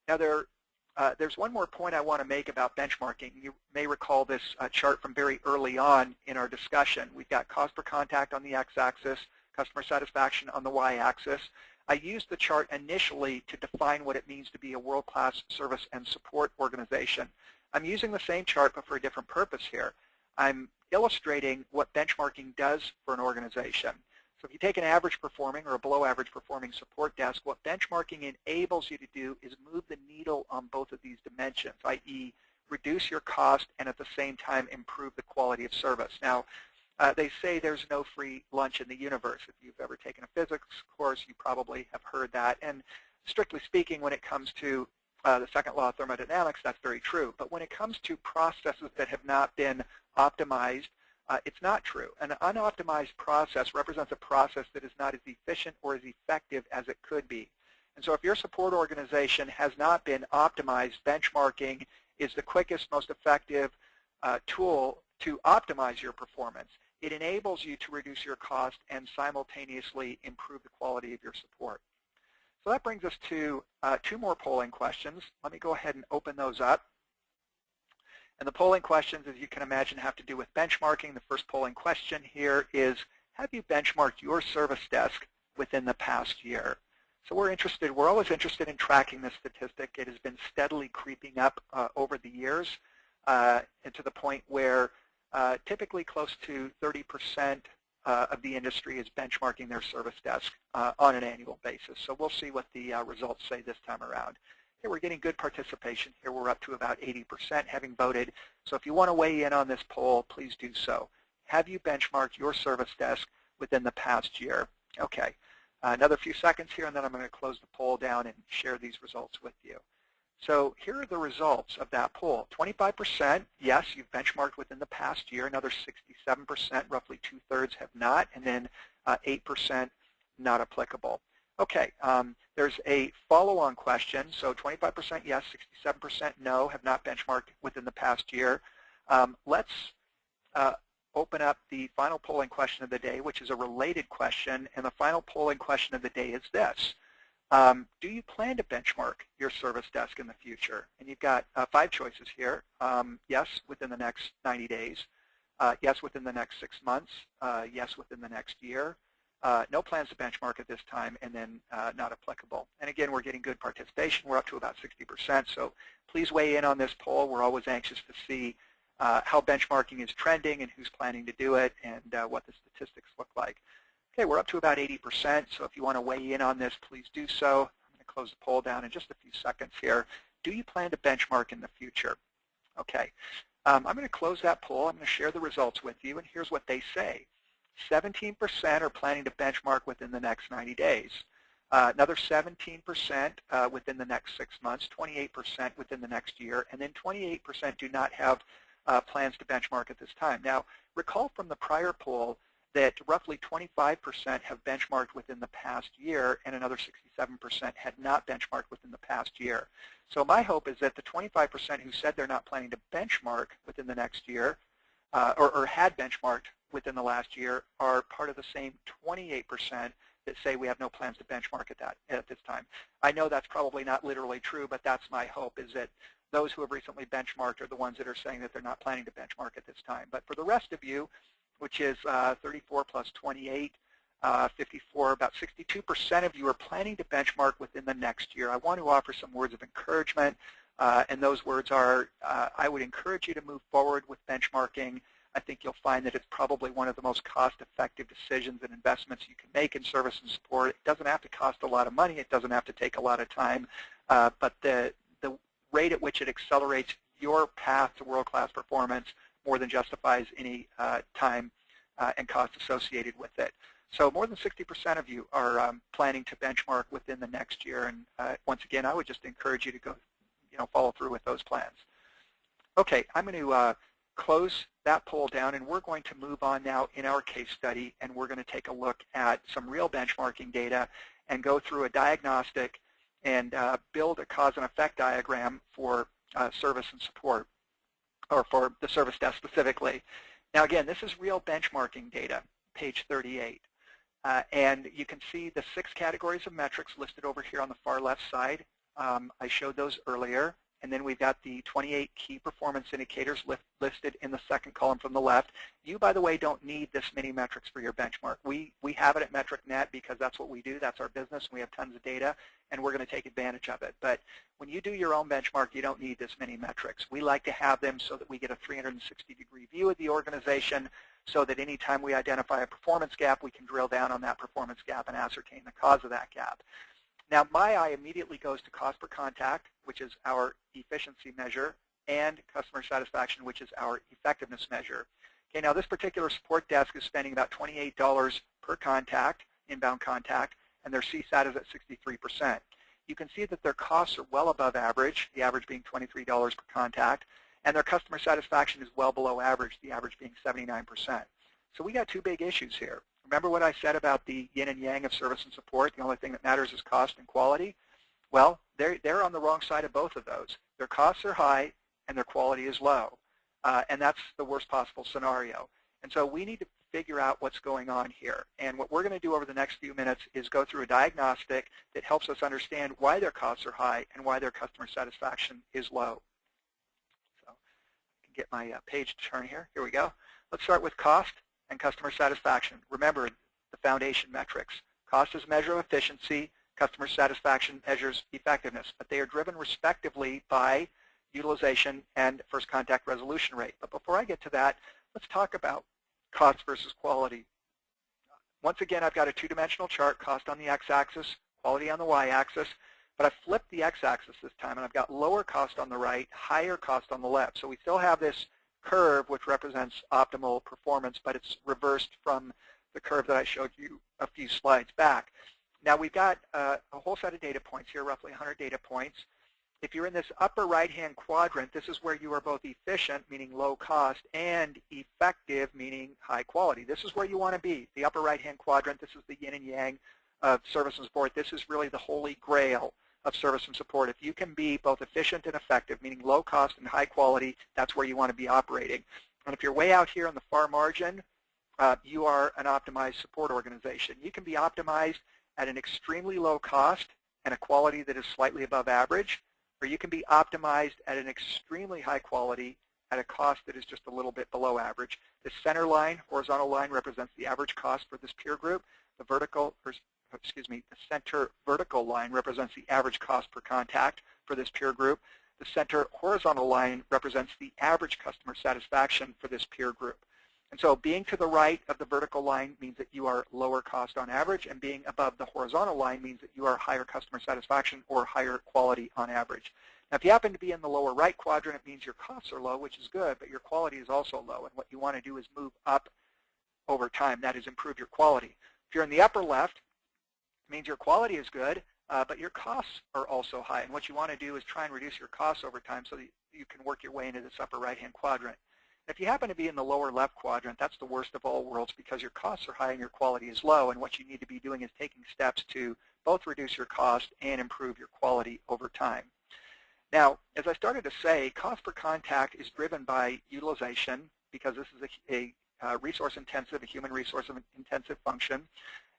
Now, there's one more point I want to make about benchmarking. You may recall this chart from very early on in our discussion. We've got cost per contact on the x-axis, customer satisfaction on the y-axis. I used the chart initially to define what it means to be a world-class service and support organization. I'm using the same chart but for a different purpose here. I'm illustrating what benchmarking does for an organization. So if you take an average performing or a below average performing support desk, what benchmarking enables you to do is move the needle on both of these dimensions, i.e. reduce your cost and at the same time improve the quality of service. Now, they say there's no free lunch in the universe. If you've ever taken a physics course, you probably have heard that. And strictly speaking, when it comes to the second law of thermodynamics, that's very true. But when it comes to processes that have not been optimized, it's not true. An unoptimized process represents a process that is not as efficient or as effective as it could be. And so if your support organization has not been optimized, benchmarking is the quickest, most effective tool to optimize your performance. It enables you to reduce your cost and simultaneously improve the quality of your support. So that brings us to 2 more polling questions. Let me go ahead and open those up. And the polling questions, as you can imagine, have to do with benchmarking. The first polling question here is, have you benchmarked your service desk within the past year? So we're always interested in tracking this statistic. It has been steadily creeping up over the years and to the point where typically close to 30% of the industry is benchmarking their service desk on an annual basis. So we'll see what the results say this time around. Okay, we're getting good participation here. We're up to about 80% having voted. So if you want to weigh in on this poll, please do so. Have you benchmarked your service desk within the past year? Okay, another few seconds here, and then I'm going to close the poll down and share these results with you. So here are the results of that poll. 25%, yes, you've benchmarked within the past year. Another 67%, roughly 2/3 have not, and then 8% not applicable. Okay, there's a follow-on question. So 25% yes, 67% no, have not benchmarked within the past year. Let's open up the final polling question of the day, which is a related question. And the final polling question of the day is this. Do you plan to benchmark your service desk in the future? And you've got 5 choices here. Yes, within the next 90 days. Yes, within the next 6 months. Yes, within the next year. No plans to benchmark at this time, and then not applicable. And again, we're getting good participation. We're up to about 60%. So please weigh in on this poll. We're always anxious to see how benchmarking is trending and who's planning to do it and what the statistics look like. Okay, we're up to about 80%, so if you want to weigh in on this, please do so. I'm going to close the poll down in just a few seconds here. Do you plan to benchmark in the future? Okay, I'm going to close that poll. I'm going to share the results with you, and here's what they say. 17% are planning to benchmark within the next 90 days. Another 17% within the next 6 months, 28% within the next year, and then 28% do not have plans to benchmark at this time. Now, recall from the prior poll that roughly 25% have benchmarked within the past year, and another 67% had not benchmarked within the past year. So my hope is that the 25% who said they're not planning to benchmark within the next year, or had benchmarked within the last year, are part of the same 28% that say we have no plans to benchmark at this time. I know that's probably not literally true, but that's my hope, is that those who have recently benchmarked are the ones that are saying that they're not planning to benchmark at this time. But for the rest of you, which is 34 plus 28, 54, about 62% of you are planning to benchmark within the next year. I want to offer some words of encouragement, and those words are, I would encourage you to move forward with benchmarking. I think you'll find that it's probably one of the most cost-effective decisions and investments you can make in service and support. It doesn't have to cost a lot of money. It doesn't have to take a lot of time, but the rate at which it accelerates your path to world-class performance more than justifies any time and cost associated with it. So more than 60% of you are planning to benchmark within the next year. And once again, I would just encourage you to go, follow through with those plans. Okay, I'm going to close that poll down, and we're going to move on now in our case study, and we're going to take a look at some real benchmarking data and go through a diagnostic and build a cause and effect diagram for service and support, or for the service desk specifically. Now again, this is real benchmarking data, page 38. And you can see the 6 categories of metrics listed over here on the far left side. I showed those earlier. And then we've got the 28 key performance indicators listed in the second column from the left. You, by the way, don't need this many metrics for your benchmark. We have it at MetricNet because that's what we do. That's our business. We have tons of data, and we're going to take advantage of it. But when you do your own benchmark, you don't need this many metrics. We like to have them so that we get a 360-degree view of the organization, so that any time we identify a performance gap, we can drill down on that performance gap and ascertain the cause of that gap. Now, my eye immediately goes to cost per contact, which is our efficiency measure, and customer satisfaction, which is our effectiveness measure. Okay, now this particular support desk is spending about $28 per contact, inbound contact, and their CSAT is at 63%. You can see that their costs are well above average, the average being $23 per contact, and their customer satisfaction is well below average, the average being 79%. So we got 2 big issues here. Remember what I said about the yin and yang of service and support? The only thing that matters is cost and quality. Well, they're on the wrong side of both of those. Their costs are high and their quality is low. And that's the worst possible scenario. And so we need to figure out what's going on here. And what we're going to do over the next few minutes is go through a diagnostic that helps us understand why their costs are high and why their customer satisfaction is low. So I can get my page to turn here. Here we go. Let's start with cost and customer satisfaction. Remember the foundation metrics. Cost is a measure of efficiency. Customer satisfaction measures effectiveness. But they are driven respectively by utilization and first contact resolution rate. But before I get to that, let's talk about cost versus quality. Once again, I've got a 2-dimensional chart, cost on the x-axis, quality on the y-axis. But I've flipped the x-axis this time, and I've got lower cost on the right, higher cost on the left. So we still have this curve, which represents optimal performance, but it's reversed from the curve that I showed you a few slides back. Now we've got a whole set of data points here, roughly 100 data points. If you're in this upper right-hand quadrant, this is where you are both efficient, meaning low cost, and effective, meaning high quality. This is where you want to be. The upper right-hand quadrant, this is the yin and yang of service and support. This is really the holy grail of service and support. If you can be both efficient and effective, meaning low cost and high quality, that's where you want to be operating. And if you're way out here on the far margin, you are an optimized support organization. You can be optimized at an extremely low cost and a quality that is slightly above average, or you can be optimized at an extremely high quality at a cost that is just a little bit below average. The center line, horizontal line, represents the average cost for this peer group. The center vertical line represents the average cost per contact for this peer group. The center horizontal line represents the average customer satisfaction for this peer group. And so being to the right of the vertical line means that you are lower cost on average, and being above the horizontal line means that you are higher customer satisfaction or higher quality on average. Now, if you happen to be in the lower right quadrant, it means your costs are low, which is good, but your quality is also low. And what you want to do is move up over time. That is, improve your quality. If you're in the upper left, it means your quality is good, but your costs are also high. And what you want to do is try and reduce your costs over time so that you can work your way into this upper right-hand quadrant. If you happen to be in the lower left quadrant, that's the worst of all worlds because your costs are high and your quality is low, and what you need to be doing is taking steps to both reduce your cost and improve your quality over time. Now, as I started to say, cost per contact is driven by utilization because this is a resource-intensive, a human resource-intensive function,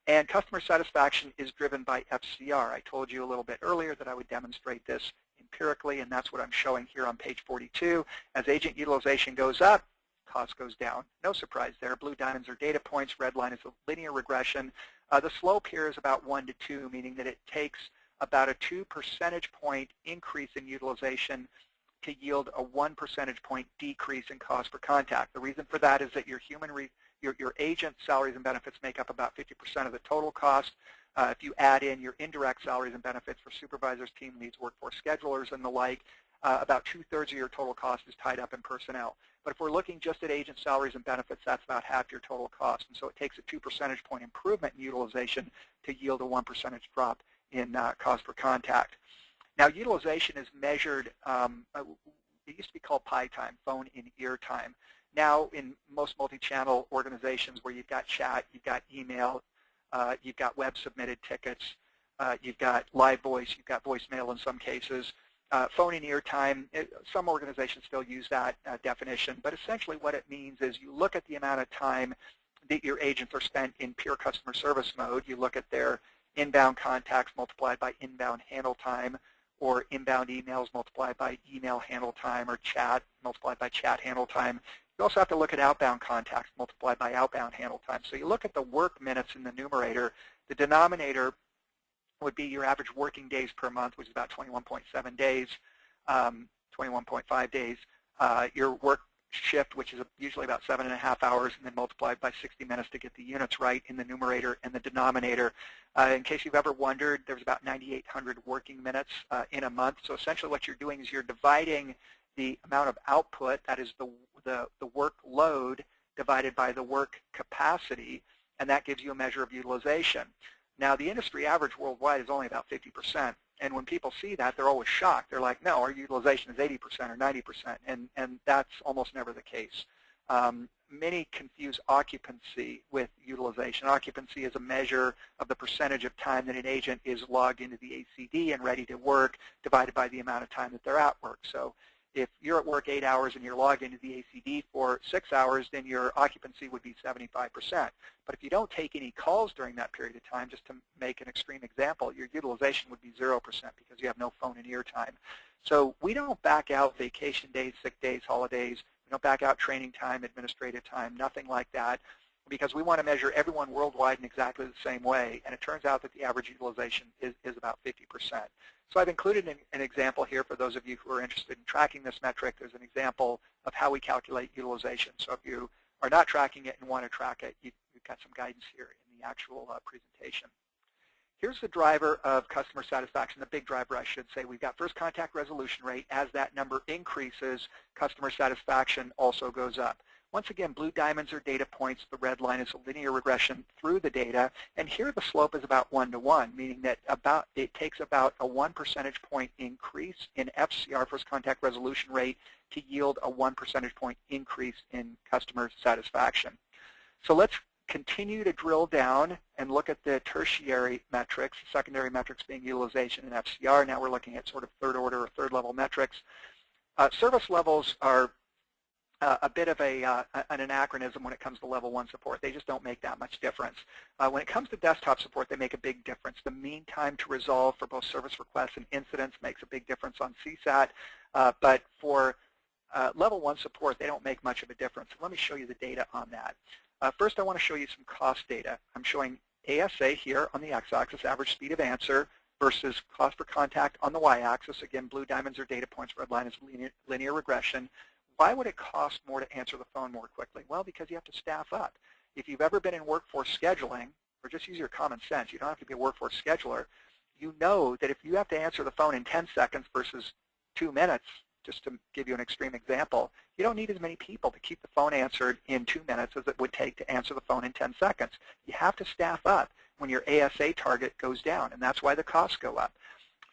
and customer satisfaction is driven by FCR. I told you a little bit earlier that I would demonstrate this empirically, and that's what I'm showing here on page 42. As agent utilization goes up, cost goes down. No surprise there. Blue diamonds are data points. Red line is a linear regression. The slope here is about 1 to 2, meaning that it takes about a 2 percentage point increase in utilization to yield a 1 percentage point decrease in cost per contact. The reason for that is that your agent salaries and benefits make up about 50% of the total cost. If you add in your indirect salaries and benefits for supervisors, team leads, workforce schedulers, and the like, about 2/3 of your total cost is tied up in personnel. But if we're looking just at agent salaries and benefits, that's about half your total cost. And so it takes a 2 percentage point improvement in utilization to yield a 1 percentage drop in cost per contact. Now, utilization is measured, it used to be called PI time, phone in ear time. Now, in most multi-channel organizations where you've got chat, you've got email, you've got web-submitted tickets, you've got live voice, you've got voicemail in some cases. Phone in ear time, some organizations still use that definition, but essentially what it means is you look at the amount of time that your agents are spent in pure customer service mode. You look at their inbound contacts multiplied by inbound handle time, or inbound emails multiplied by email handle time, or chat multiplied by chat handle time. You also have to look at outbound contacts multiplied by outbound handle time. So you look at the work minutes in the numerator. The denominator would be your average working days per month, which is about 21.7 days, 21.5 days. Your work shift, which is usually about 7.5 hours, and then multiplied by 60 minutes to get the units right in the numerator and the denominator. In case you've ever wondered, there's about 9,800 working minutes in a month. So essentially what you're doing is you're dividing the amount of output, that is the workload, divided by the work capacity, and that gives you a measure of utilization. Now, the industry average worldwide is only about 50%, and when people see that, they're always shocked. They're like, no, our utilization is 80% or 90%, and that's almost never the case. Many confuse occupancy with utilization. Occupancy is a measure of the percentage of time that an agent is logged into the ACD and ready to work, divided by the amount of time that they're at work. So if you're at work 8 hours and you're logged into the ACD for 6 hours, then your occupancy would be 75%. But if you don't take any calls during that period of time, just to make an extreme example, your utilization would be 0% because you have no phone and ear time. So we don't back out vacation days, sick days, holidays. We don't back out training time, administrative time, nothing like that, because we want to measure everyone worldwide in exactly the same way. And it turns out that the average utilization is about 50%. So I've included an example here for those of you who are interested in tracking this metric. There's an example of how we calculate utilization. So if you are not tracking it and want to track it, you've got some guidance here in the actual presentation. Here's the driver of customer satisfaction, the big driver, I should say. We've got first contact resolution rate. As that number increases, customer satisfaction also goes up. Once again, blue diamonds are data points. The red line is a linear regression through the data. And here the slope is about 1-to-1, meaning that it takes about a 1 percentage point increase in FCR, first contact resolution rate, to yield a 1 percentage point increase in customer satisfaction. So let's continue to drill down and look at the tertiary metrics, secondary metrics being utilization and FCR. Now we're looking at sort of third order or third level metrics. Service levels are a bit of an anachronism when it comes to level 1 support. They just don't make that much difference. When it comes to desktop support, they make a big difference. The mean time to resolve for both service requests and incidents makes a big difference on CSAT, but for level 1 support, they don't make much of a difference. Let me show you the data on that. First, I want to show you some cost data. I'm showing ASA here on the x-axis, average speed of answer, versus cost per contact on the y-axis. Again, blue diamonds are data points, red line is linear regression. Why would it cost more to answer the phone more quickly? Well, because you have to staff up. If you've ever been in workforce scheduling, or just use your common sense, you don't have to be a workforce scheduler, you know that if you have to answer the phone in 10 seconds versus 2 minutes, just to give you an extreme example, you don't need as many people to keep the phone answered in 2 minutes as it would take to answer the phone in 10 seconds. You have to staff up when your ASA target goes down, and that's why the costs go up.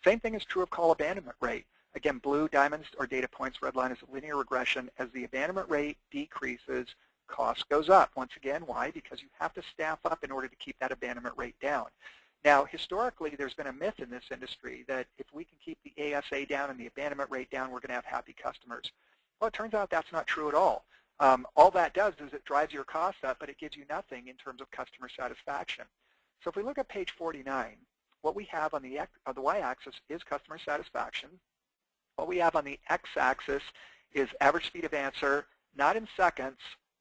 Same thing is true of call abandonment rate. Again, blue diamonds are data points, red line is a linear regression. As the abandonment rate decreases, cost goes up. Once again, why? Because you have to staff up in order to keep that abandonment rate down. Now, historically, there's been a myth in this industry that if we can keep the ASA down and the abandonment rate down, we're going to have happy customers. Well, it turns out that's not true at all. All that does is it drives your costs up, but it gives you nothing in terms of customer satisfaction. So if we look at page 49, what we have on the y-axis is customer satisfaction. What we have on the x-axis is average speed of answer, not in seconds,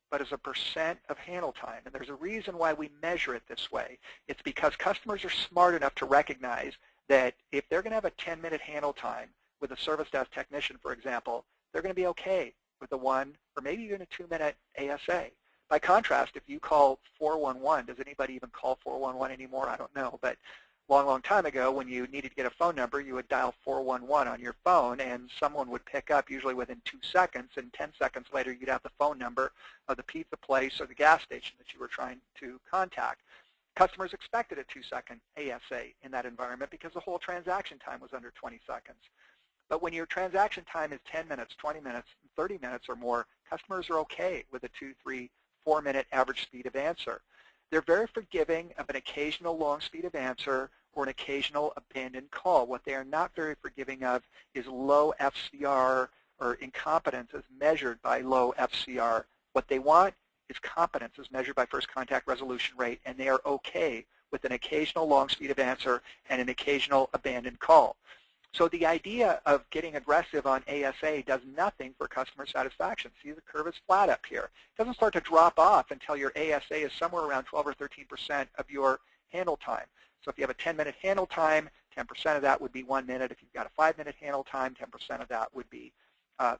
but as a percent of handle time. And there's a reason why we measure it this way. It's because customers are smart enough to recognize that if they're going to have a 10-minute handle time with a service desk technician, for example, they're going to be okay with a 1 or maybe even a 2-minute ASA. By contrast, if you call 411, does anybody even call 411 anymore? I don't know. But long time ago, when you needed to get a phone number, you would dial 411 on your phone, and someone would pick up usually within 2 seconds, and 10 seconds later you'd have the phone number of the pizza place or the gas station that you were trying to contact. Customers expected a 2-second ASA in that environment because the whole transaction time was under 20 seconds. But when your transaction time is 10 minutes, 20 minutes, 30 minutes or more, customers are okay with a 2, 3, 4-minute average speed of answer. They're very forgiving of an occasional long speed of answer or an occasional abandoned call. What they are not very forgiving of is low FCR or incompetence as measured by low FCR. What they want is competence as measured by first contact resolution rate, and they are okay with an occasional long speed of answer and an occasional abandoned call. So the idea of getting aggressive on ASA does nothing for customer satisfaction. See, the curve is flat up here. It doesn't start to drop off until your ASA is somewhere around 12 or 13% of your handle time. So if you have a 10-minute handle time, 10% of that would be 1 minute. If you've got a 5-minute handle time, 10% of that would be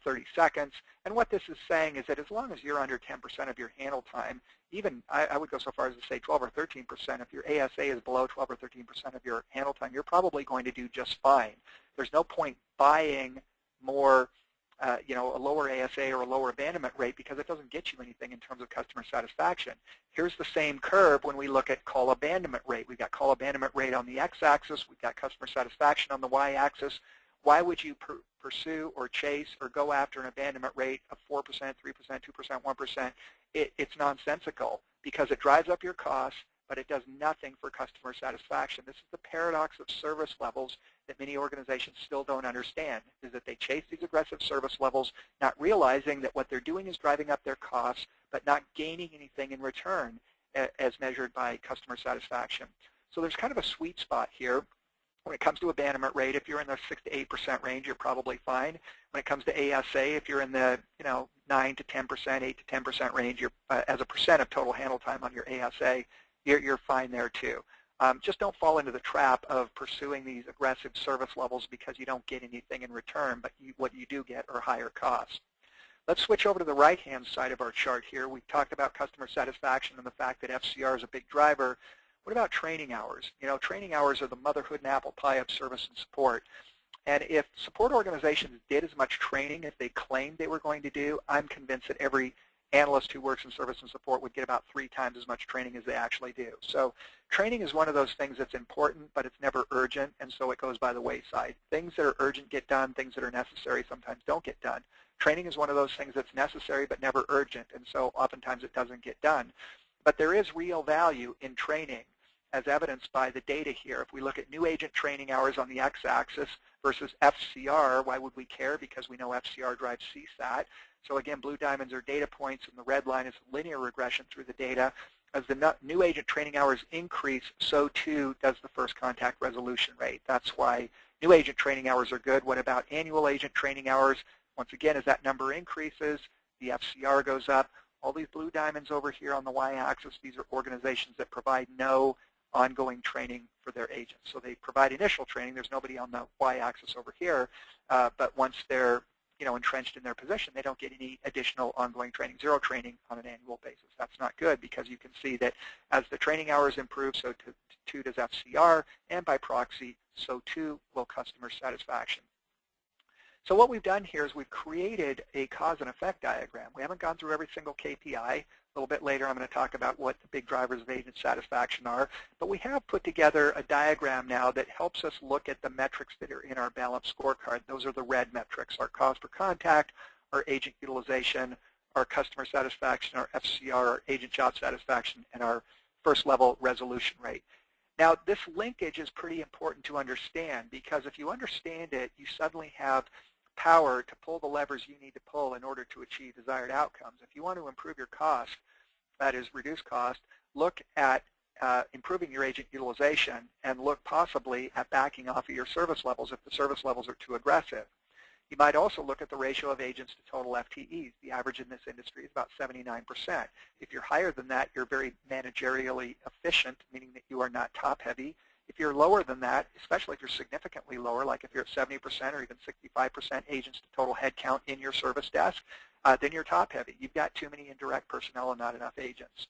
30 seconds. And what this is saying is that as long as you're under 10% of your handle time, even I would go so far as to say 12 or 13%, if your ASA is below 12 or 13% of your handle time, you're probably going to do just fine. There's no point buying more, a lower ASA or a lower abandonment rate because it doesn't get you anything in terms of customer satisfaction. Here's the same curve when we look at call abandonment rate. We've got call abandonment rate on the x-axis. We've got customer satisfaction on the y-axis. Why would you pursue or chase or go after an abandonment rate of 4%, 3%, 2%, 1%? It's nonsensical because it drives up your costs, but it does nothing for customer satisfaction. This is the paradox of service levels that many organizations still don't understand, is that they chase these aggressive service levels, not realizing that what they're doing is driving up their costs, but not gaining anything in return as measured by customer satisfaction. So there's kind of a sweet spot here. When it comes to abandonment rate, if you're in the 6 to 8% range, you're probably fine. When it comes to ASA, if you're in the 9 to 10%, 8 to 10% range, you're as a percent of total handle time on your ASA, you're fine there too. Just don't fall into the trap of pursuing these aggressive service levels because you don't get anything in return, but what you do get are higher costs. Let's switch over to the right-hand side of our chart here. We've talked about customer satisfaction and the fact that FCR is a big driver. What about training hours? Training hours are the motherhood and apple pie of service and support. And if support organizations did as much training as they claimed they were going to do, I'm convinced that every analyst who works in service and support would get about 3 times as much training as they actually do. So training is one of those things that's important, but it's never urgent, and so it goes by the wayside. Things that are urgent get done. Things that are necessary sometimes don't get done. Training is one of those things that's necessary but never urgent, and so oftentimes it doesn't get done. But there is real value in training, as evidenced by the data here. If we look at new agent training hours on the x-axis versus FCR, why would we care? Because we know FCR drives CSAT. So again, blue diamonds are data points, and the red line is linear regression through the data. As the new agent training hours increase, so too does the first contact resolution rate. That's why new agent training hours are good. What about annual agent training hours? Once again, as that number increases, the FCR goes up. All these blue diamonds over here on the y-axis, these are organizations that provide no ongoing training for their agents. So they provide initial training. There's nobody on the y-axis over here, but once they're entrenched in their position, they don't get any additional ongoing training, zero training on an annual basis. That's not good because you can see that as the training hours improve, so too does FCR, and by proxy, so too will customer satisfaction. So what we've done here is we've created a cause and effect diagram. We haven't gone through every single KPI. A little bit later I'm going to talk about what the big drivers of agent satisfaction are, but we have put together a diagram now that helps us look at the metrics that are in our balanced scorecard. Those are the red metrics: our cost per contact, our agent utilization, our customer satisfaction, our FCR, our agent job satisfaction, and our first level resolution rate. Now this linkage is pretty important to understand, because if you understand it, you suddenly have power to pull the levers you need to pull in order to achieve desired outcomes. If you want to improve your cost, that is reduce cost, look at improving your agent utilization, and look possibly at backing off of your service levels if the service levels are too aggressive. You might also look at the ratio of agents to total FTEs. The average in this industry is about 79%. If you're higher than that, you're very managerially efficient, meaning that you are not top-heavy. If you're lower than that, especially if you're significantly lower, like if you're at 70% or even 65% agents to total headcount in your service desk, then you're top-heavy. You've got too many indirect personnel and not enough agents.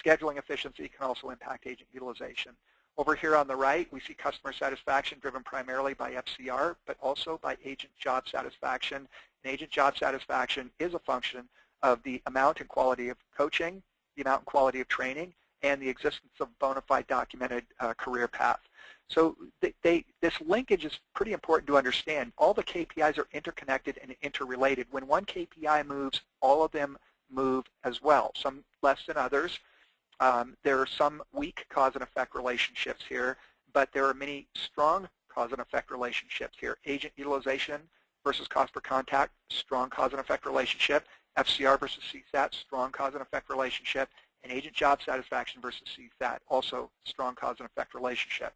Scheduling efficiency can also impact agent utilization. Over here on the right, we see customer satisfaction driven primarily by FCR, but also by agent job satisfaction. And agent job satisfaction is a function of the amount and quality of coaching, the amount and quality of training, and the existence of bona fide documented career path. So this linkage is pretty important to understand. All the KPIs are interconnected and interrelated. When one KPI moves, all of them move as well, some less than others. There are some weak cause and effect relationships here, but there are many strong cause and effect relationships here. Agent utilization versus cost per contact, strong cause and effect relationship. FCR versus CSAT, strong cause and effect relationship. And agent job satisfaction versus CSAT, also strong cause and effect relationship.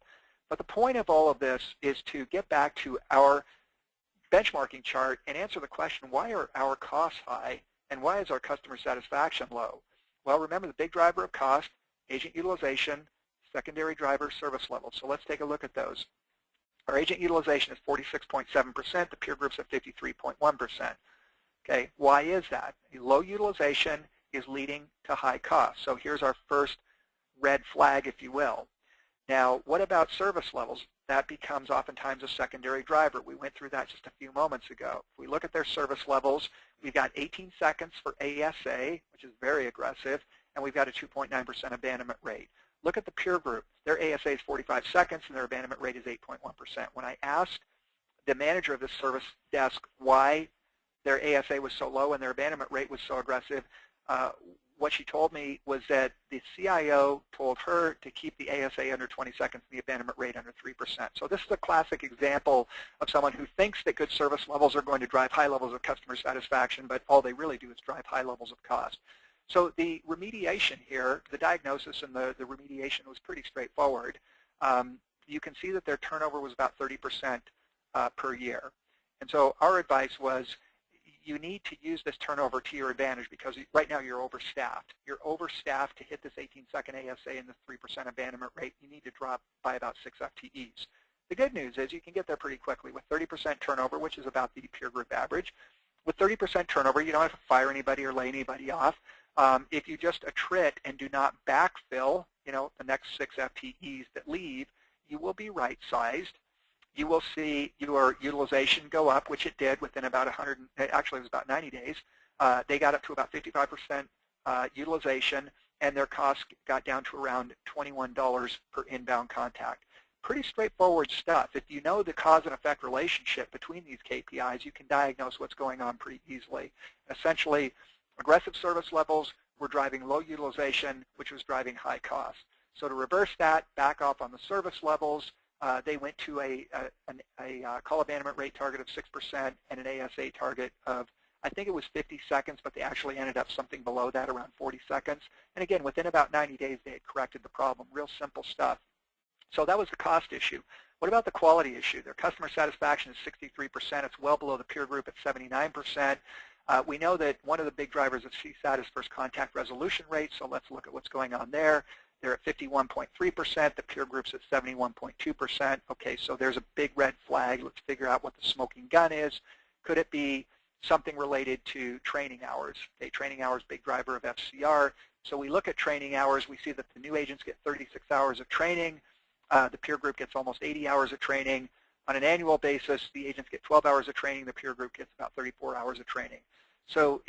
But the point of all of this is to get back to our benchmarking chart and answer the question, why are our costs high and why is our customer satisfaction low? Well, remember the big driver of cost, agent utilization, secondary driver, service level. So let's take a look at those. Our agent utilization is 46.7%. The peer group's at 53.1%. Okay, why is that? Low utilization is leading to high costs. So here's our first red flag, if you will. Now, what about service levels? That becomes oftentimes a secondary driver. We went through that just a few moments ago. If we look at their service levels, we've got 18 seconds for ASA, which is very aggressive, and we've got a 2.9% abandonment rate. Look at the peer group. Their ASA is 45 seconds, and their abandonment rate is 8.1%. When I asked the manager of this service desk why their ASA was so low and their abandonment rate was so aggressive, what she told me was that the CIO told her to keep the ASA under 20 seconds and the abandonment rate under 3%. So this is a classic example of someone who thinks that good service levels are going to drive high levels of customer satisfaction, but all they really do is drive high levels of cost. So the remediation here, the diagnosis and the remediation was pretty straightforward. You can see that their turnover was about 30% per year. And so our advice was, you need to use this turnover to your advantage because right now you're overstaffed. You're overstaffed to hit this 18-second ASA and the 3% abandonment rate. You need to drop by about 6 FTEs. The good news is you can get there pretty quickly with 30% turnover, which is about the peer group average. With 30% turnover, you don't have to fire anybody or lay anybody off. If you just attrit and do not backfill, the next 6 FTEs that leave, you will be right-sized. You will see your utilization go up, which it did within about 90 days. They got up to about 55% utilization, and their costs got down to around $21 per inbound contact. Pretty straightforward stuff. If you know the cause and effect relationship between these KPIs, you can diagnose what's going on pretty easily. Essentially, aggressive service levels were driving low utilization, which was driving high costs. So to reverse that, back off on the service levels, they went to a call abandonment rate target of 6% and an ASA target of, I think it was 50 seconds, but they actually ended up something below that, around 40 seconds. And again, within about 90 days, they had corrected the problem. Real simple stuff. So that was the cost issue. What about the quality issue? Their customer satisfaction is 63%. It's well below the peer group at 79%. We know that one of the big drivers of CSAT is first contact resolution rate, so let's look at what's going on there. They're at 51.3%. The peer group's at 71.2%. Okay, so there's a big red flag. Let's figure out what the smoking gun is. Could it be something related to training hours? Okay, training hours, big driver of FCR. So we look at training hours. We see that the new agents get 36 hours of training. The peer group gets almost 80 hours of training. On an annual basis, the agents get 12 hours of training. The peer group gets about 34 hours of training. So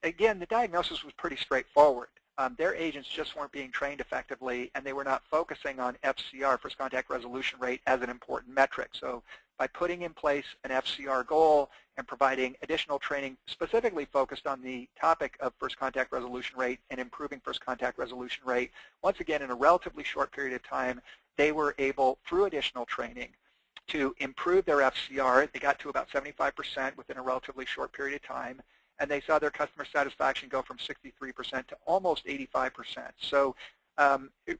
again, the diagnosis was pretty straightforward. Their agents just weren't being trained effectively, and they were not focusing on FCR, first contact resolution rate, as an important metric. So by putting in place an FCR goal and providing additional training specifically focused on the topic of first contact resolution rate and improving first contact resolution rate, once again, in a relatively short period of time, they were able, through additional training, to improve their FCR. They got to about 75% within a relatively short period of time, and they saw their customer satisfaction go from 63% to almost 85%. So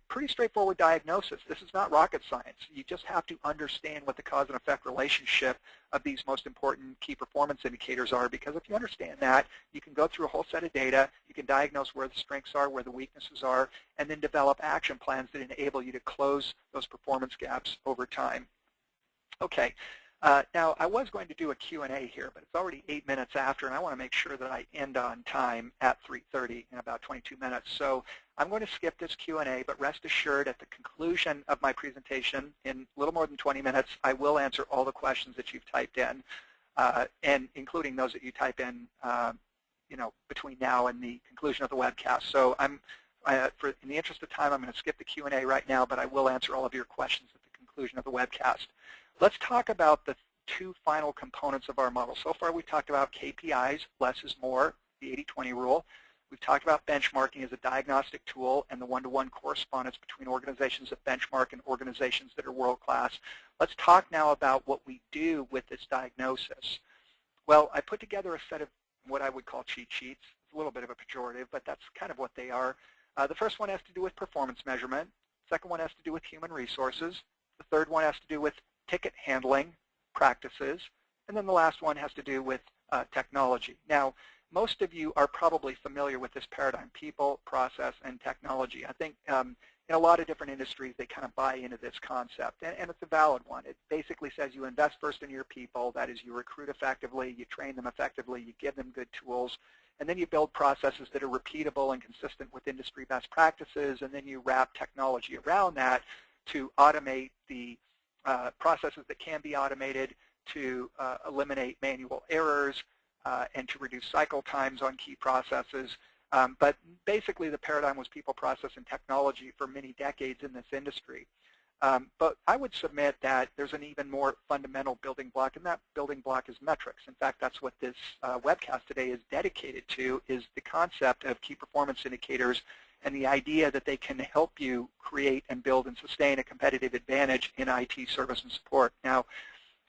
pretty straightforward diagnosis. This is not rocket science. You just have to understand what the cause and effect relationship of these most important key performance indicators are, because if you understand that, you can go through a whole set of data, you can diagnose where the strengths are, where the weaknesses are, and then develop action plans that enable you to close those performance gaps over time. Okay, Now, I was going to do a Q&A here, but it's already 8 minutes after, and I want to make sure that I end on time at 3:30 in about 22 minutes. So I'm going to skip this Q&A, but rest assured at the conclusion of my presentation, in a little more than 20 minutes, I will answer all the questions that you've typed in, and including those that you type in, between now and the conclusion of the webcast. So in the interest of time, I'm going to skip the Q&A right now, but I will answer all of your questions at the conclusion of the webcast. Let's talk about the two final components of our model. So far we've talked about KPIs, less is more, the 80-20 rule. We've talked about benchmarking as a diagnostic tool and the one-to-one correspondence between organizations that benchmark and organizations that are world-class. Let's talk now about what we do with this diagnosis. Well, I put together a set of what I would call cheat sheets. It's a little bit of a pejorative, but that's kind of what they are. The first one has to do with performance measurement. The second one has to do with human resources. The third one has to do with ticket handling practices, and then the last one has to do with technology. Now, most of you are probably familiar with this paradigm, people, process, and technology. I think in a lot of different industries, they kind of buy into this concept, and it's a valid one. It basically says you invest first in your people, that is, you recruit effectively, you train them effectively, you give them good tools, and then you build processes that are repeatable and consistent with industry best practices, and then you wrap technology around that to automate the processes that can be automated, to eliminate manual errors, and to reduce cycle times on key processes. But basically the paradigm was people, process, and technology for many decades in this industry. But I would submit that there's an even more fundamental building block, and that building block is metrics. In fact, that's what this webcast today is dedicated to, is the concept of key performance indicators and the idea that they can help you create and build and sustain a competitive advantage in IT service and support. Now,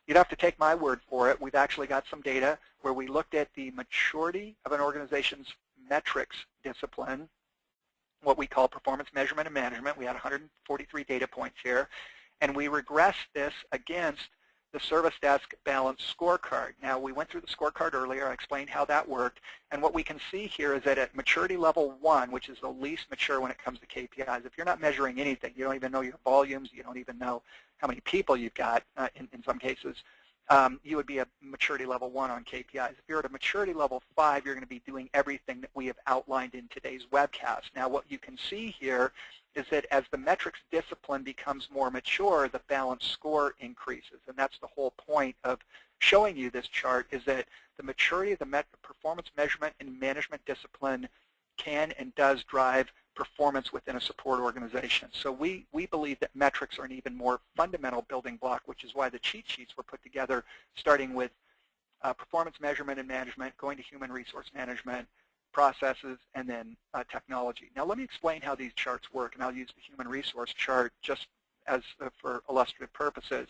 you'd have to take my word for it. We've actually got some data where we looked at the maturity of an organization's metrics discipline, what we call performance measurement and management. We had 143 data points here, and we regressed this against the service desk balance scorecard. Now, we went through the scorecard earlier. I explained how that worked, and what we can see here is that at maturity level 1, which is the least mature when it comes to KPIs, if you're not measuring anything, you don't even know your volumes, you don't even know how many people you've got in some cases, you would be at maturity level 1 on KPIs. If you're at a maturity level 5, you're going to be doing everything that we have outlined in today's webcast. Now, what you can see here is that as the metrics discipline becomes more mature, the balance score increases. And that's the whole point of showing you this chart, is that the maturity of the performance measurement and management discipline can and does drive performance within a support organization. So we believe that metrics are an even more fundamental building block, which is why the cheat sheets were put together, starting with performance measurement and management, going to human resource management, processes, and then technology. Now let me explain how these charts work, and I'll use the human resource chart just as for illustrative purposes.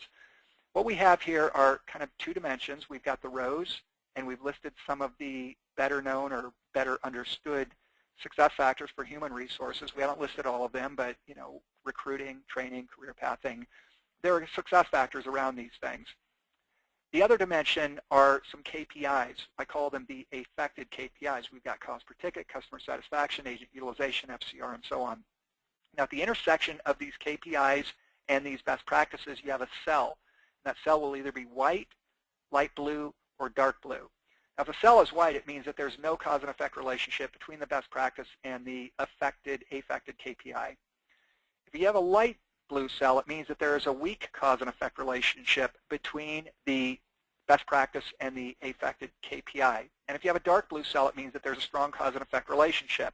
What we have here are kind of two dimensions. We've got the rows, and we've listed some of the better known or better understood success factors for human resources. We haven't listed all of them, but recruiting, training, career pathing, there are success factors around these things. The other dimension are some KPIs. I call them the affected KPIs. We've got cost per ticket, customer satisfaction, agent utilization, FCR, and so on. Now, at the intersection of these KPIs and these best practices, you have a cell. That cell will either be white, light blue, or dark blue. Now, if a cell is white, it means that there's no cause and effect relationship between the best practice and the affected KPI. If you have a light blue cell, it means that there is a weak cause and effect relationship between the best practice and the affected KPI. And if you have a dark blue cell, it means that there's a strong cause and effect relationship.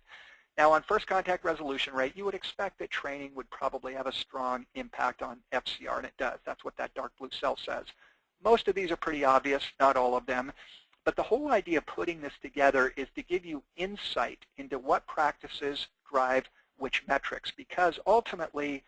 Now, on first contact resolution rate, you would expect that training would probably have a strong impact on FCR, and it does. That's what that dark blue cell says. Most of these are pretty obvious, not all of them. But the whole idea of putting this together is to give you insight into what practices drive which metrics, because ultimately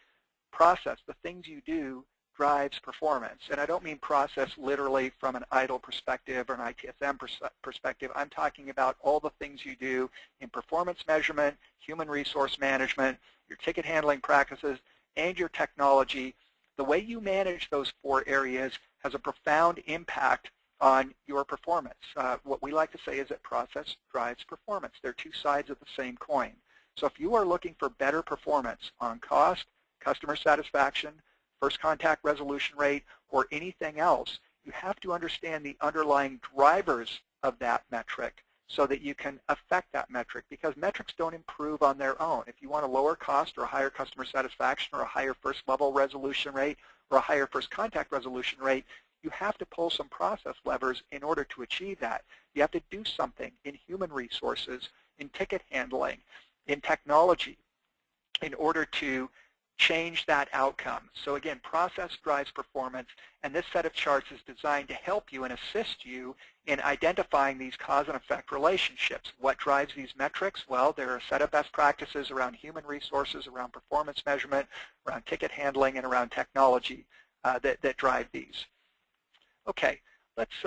process, the things you do, drives performance. And I don't mean process literally from an ITIL perspective or an ITSM perspective. I'm talking about all the things you do in performance measurement, human resource management, your ticket handling practices, and your technology. The way you manage those 4 areas has a profound impact on your performance. What we like to say is that process drives performance. They're two sides of the same coin. So if you are looking for better performance on cost, customer satisfaction, first contact resolution rate, or anything else, you have to understand the underlying drivers of that metric so that you can affect that metric, because metrics don't improve on their own. If you want a lower cost or a higher customer satisfaction or a higher first level resolution rate or a higher first contact resolution rate, you have to pull some process levers in order to achieve that. You have to do something in human resources, in ticket handling, in technology, in order to change that outcome. So again, process drives performance, and this set of charts is designed to help you and assist you in identifying these cause and effect relationships. What drives these metrics? Well, there are a set of best practices around human resources, around performance measurement, around ticket handling, and around technology that drive these. Okay, let's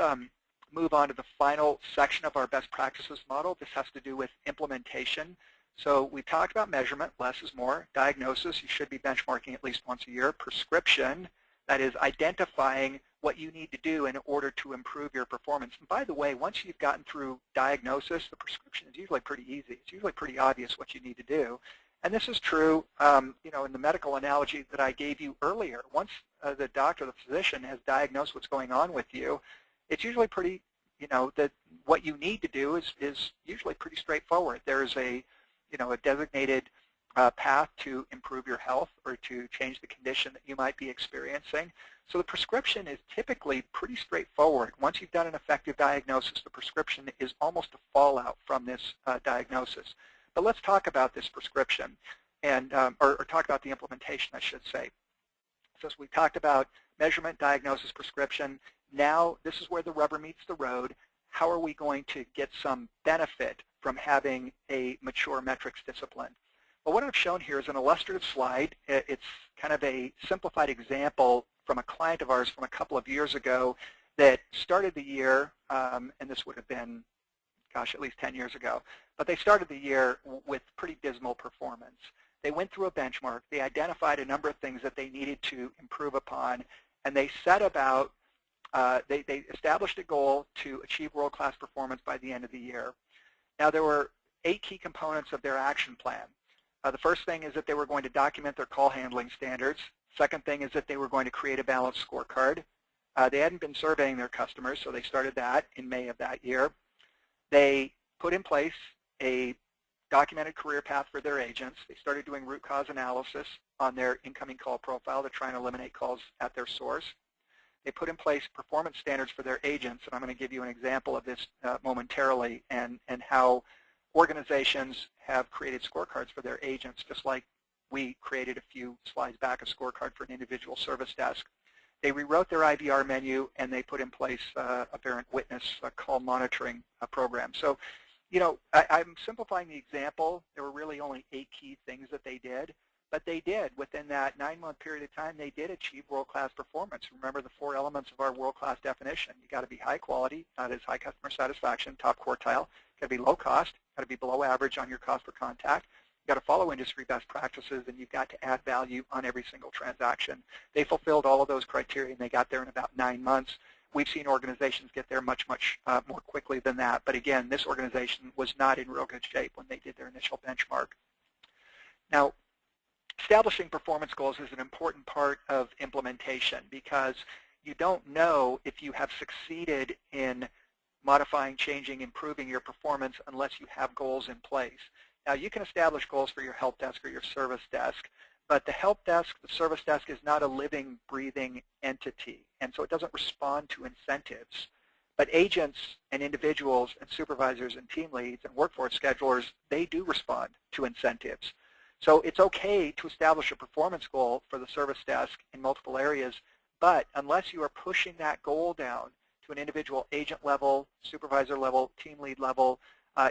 move on to the final section of our best practices model. This has to do with implementation. So we talked about measurement, less is more. Diagnosis, you should be benchmarking at least once a year. Prescription, that is identifying what you need to do in order to improve your performance. And by the way, once you've gotten through diagnosis, the prescription is usually pretty easy. It's usually pretty obvious what you need to do. And this is true, in the medical analogy that I gave you earlier. Once the doctor, the physician, has diagnosed what's going on with you, it's usually pretty, that what you need to do is usually pretty straightforward. There's a designated path to improve your health or to change the condition that you might be experiencing. So the prescription is typically pretty straightforward. Once you've done an effective diagnosis, the prescription is almost a fallout from this diagnosis. But let's talk about this prescription, and or talk about the implementation, I should say. So as we talked about measurement, diagnosis, prescription, now this is where the rubber meets the road. How are we going to get some benefit from having a mature metrics discipline? Well, what I've shown here is an illustrative slide. It's kind of a simplified example from a client of ours from a couple of years ago that started the year, and this would have been, gosh, at least 10 years ago, but they started the year with pretty dismal performance. They went through a benchmark. They identified a number of things that they needed to improve upon, and they set about, they established a goal to achieve world-class performance by the end of the year. Now, there were 8 key components of their action plan. The first thing is that they were going to document their call handling standards. Second thing is that they were going to create a balanced scorecard. They hadn't been surveying their customers, so they started that in May of that year. They put in place a documented career path for their agents. They started doing root cause analysis on their incoming call profile to try and eliminate calls at their source. They put in place performance standards for their agents, and I'm going to give you an example of this momentarily, and how organizations have created scorecards for their agents, just like we created a few slides back a scorecard for an individual service desk. They rewrote their IVR menu, and they put in place a parent witness call monitoring program. So, I'm simplifying the example. There were really only 8 key things that they did, but they did, within that 9-month period of time, they did achieve world-class performance. Remember the 4 elements of our world-class definition. You got to be high quality, that is high customer satisfaction, top quartile. Got to be low cost, got to be below average on your cost per contact. You've got to follow industry best practices, and you've got to add value on every single transaction. They fulfilled all of those criteria, and they got there in about 9 months. We've seen organizations get there much more quickly than that. But again, this organization was not in real good shape when they did their initial benchmark. Now, establishing performance goals is an important part of implementation, because you don't know if you have succeeded in modifying, changing, improving your performance unless you have goals in place. Now, you can establish goals for your help desk or your service desk, but the help desk, the service desk, is not a living, breathing entity, and so it doesn't respond to incentives. But agents and individuals and supervisors and team leads and workforce schedulers, they do respond to incentives. So it's okay to establish a performance goal for the service desk in multiple areas, but unless you are pushing that goal down to an individual agent level, supervisor level, team lead level,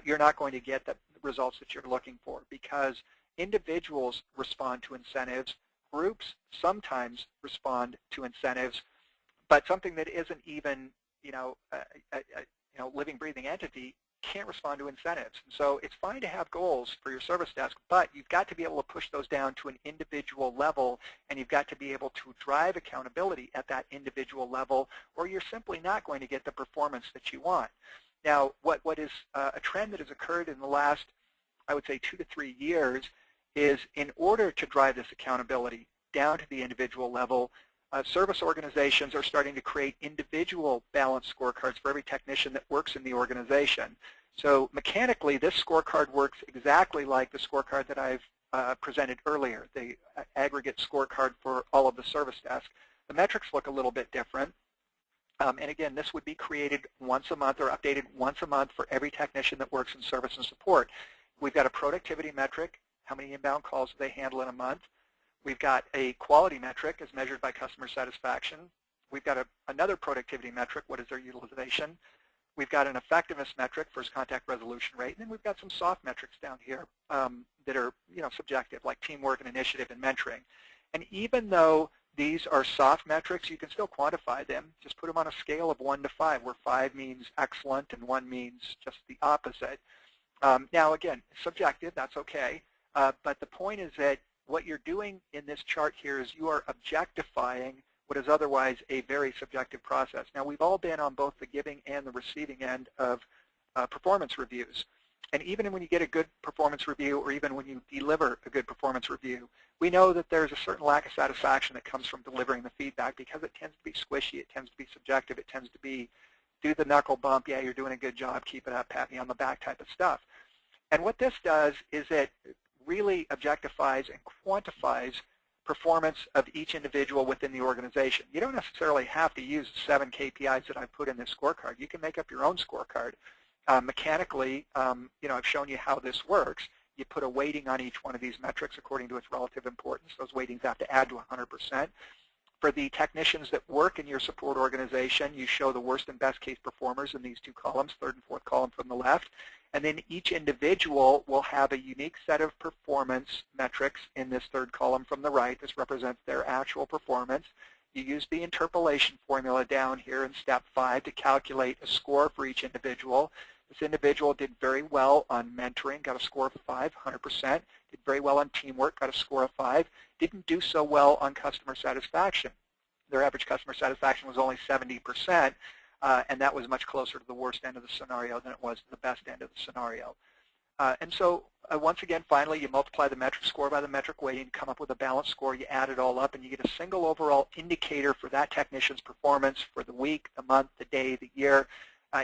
you're not going to get the results that you're looking for, because individuals respond to incentives, groups sometimes respond to incentives, but something that isn't even living, breathing entity can't respond to incentives. And so it's fine to have goals for your service desk, but you've got to be able to push those down to an individual level, and you've got to be able to drive accountability at that individual level, or you're simply not going to get the performance that you want. Now, what is a trend that has occurred in the last, I would say, 2 to 3 years is, in order to drive this accountability down to the individual level, Service organizations are starting to create individual balanced scorecards for every technician that works in the organization. So mechanically, this scorecard works exactly like the scorecard that I've presented earlier, the aggregate scorecard for all of the service desk. The metrics look a little bit different. And again, this would be created once a month or updated once a month for every technician that works in service and support. We've got a productivity metric, how many inbound calls do they handle in a month. We've got a quality metric as measured by customer satisfaction. We've got another productivity metric, what is their utilization. We've got an effectiveness metric, first contact resolution rate, and then we've got some soft metrics down here that are subjective, like teamwork and initiative and mentoring. And even though these are soft metrics, you can still quantify them. Just put them on a scale of 1 to 5, where 5 means excellent and 1 means just the opposite. Now again, subjective, that's okay, but the point is that what you're doing in this chart here is you are objectifying what is otherwise a very subjective process. Now we've all been on both the giving and the receiving end of performance reviews. And even when you get a good performance review, or even when you deliver a good performance review, we know that there's a certain lack of satisfaction that comes from delivering the feedback because it tends to be squishy, it tends to be subjective, it tends to be do the knuckle bump, yeah, you're doing a good job, keep it up, pat me on the back type of stuff. And what this does is it really objectifies and quantifies performance of each individual within the organization. You don't necessarily have to use the 7 KPIs that I've put in this scorecard. You can make up your own scorecard. Mechanically, I've shown you how this works. You put a weighting on each one of these metrics according to its relative importance. Those weightings have to add to 100%. For the technicians that work in your support organization, you show the worst and best case performers in these 2 columns, third and fourth column from the left. And then each individual will have a unique set of performance metrics in this third column from the right. This represents their actual performance. You use the interpolation formula down here in step 5 to calculate a score for each individual. This individual did very well on mentoring, got a score of 5, 100%. Did very well on teamwork, got a score of 5. Didn't do so well on customer satisfaction. Their average customer satisfaction was only 70%, and that was much closer to the worst end of the scenario than it was to the best end of the scenario. And so once again, finally, you multiply the metric score by the metric weighting, come up with a balanced score, you add it all up, and you get a single overall indicator for that technician's performance for the week, the month, the day, the year,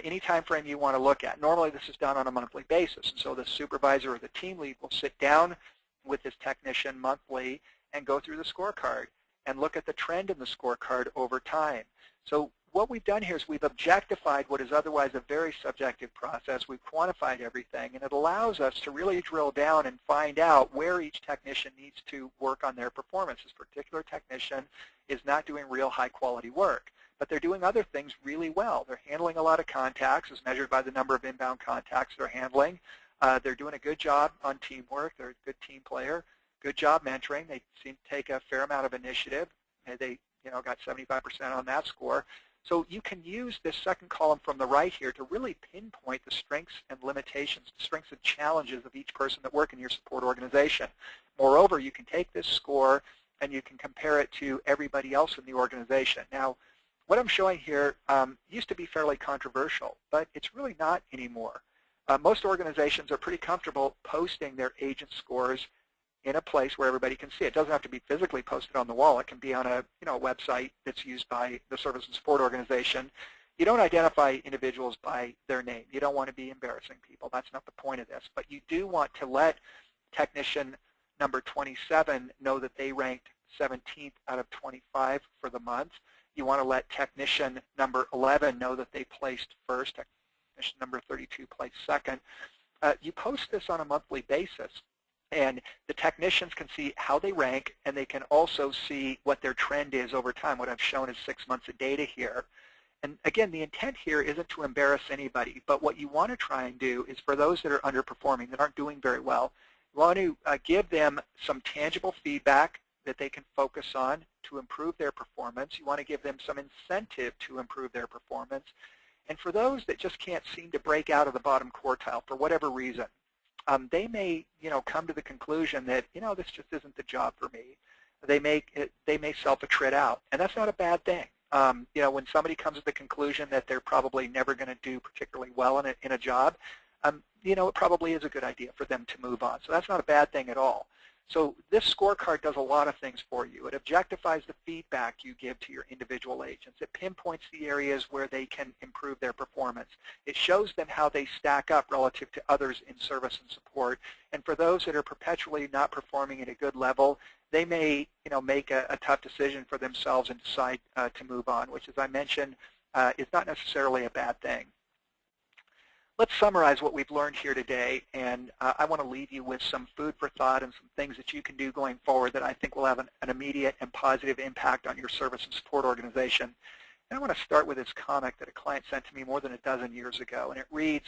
any time frame you want to look at. Normally this is done on a monthly basis, and so the supervisor or the team lead will sit down with this technician monthly and go through the scorecard and look at the trend in the scorecard over time. So what we've done here is we've objectified what is otherwise a very subjective process. We've quantified everything, and it allows us to really drill down and find out where each technician needs to work on their performance. This particular technician is not doing real high-quality work, but they're doing other things really well. They're handling a lot of contacts as measured by the number of inbound contacts they're handling. They're doing a good job on teamwork. They're a good team player. Good job mentoring. They seem to take a fair amount of initiative. And they got 75% on that score. So you can use this second column from the right here to really pinpoint the strengths and limitations, the strengths and challenges of each person that work in your support organization. Moreover, you can take this score and you can compare it to everybody else in the organization. Now, what I'm showing here used to be fairly controversial, but it's really not anymore. Most organizations are pretty comfortable posting their agent scores in a place where everybody can see it. It doesn't have to be physically posted on the wall. It can be on a website that's used by the service and support organization. You don't identify individuals by their name. You don't want to be embarrassing people. That's not the point of this. But you do want to let technician number 27 know that they ranked 17th out of 25 for the month. You want to let technician number 11 know that they placed first. Technician number 32 placed second. You post this on a monthly basis, and the technicians can see how they rank, and they can also see what their trend is over time. What I've shown is 6 months of data here. And again, the intent here isn't to embarrass anybody, but what you want to try and do is for those that are underperforming, that aren't doing very well, you want to give them some tangible feedback that they can focus on to improve their performance. You want to give them some incentive to improve their performance. And for those that just can't seem to break out of the bottom quartile for whatever reason, they may, come to the conclusion that, this just isn't the job for me. They may self-attrit out, and that's not a bad thing. When somebody comes to the conclusion that they're probably never going to do particularly well in a job, it probably is a good idea for them to move on. So that's not a bad thing at all. So this scorecard does a lot of things for you. It objectifies the feedback you give to your individual agents. It pinpoints the areas where they can improve their performance. It shows them how they stack up relative to others in service and support. And for those that are perpetually not performing at a good level, they may make a tough decision for themselves and decide to move on, which, as I mentioned, is not necessarily a bad thing. Let's summarize what we've learned here today, and I want to leave you with some food for thought and some things that you can do going forward that I think will have an immediate and positive impact on your service and support organization. And I want to start with this comic that a client sent to me more than a dozen years ago, and it reads,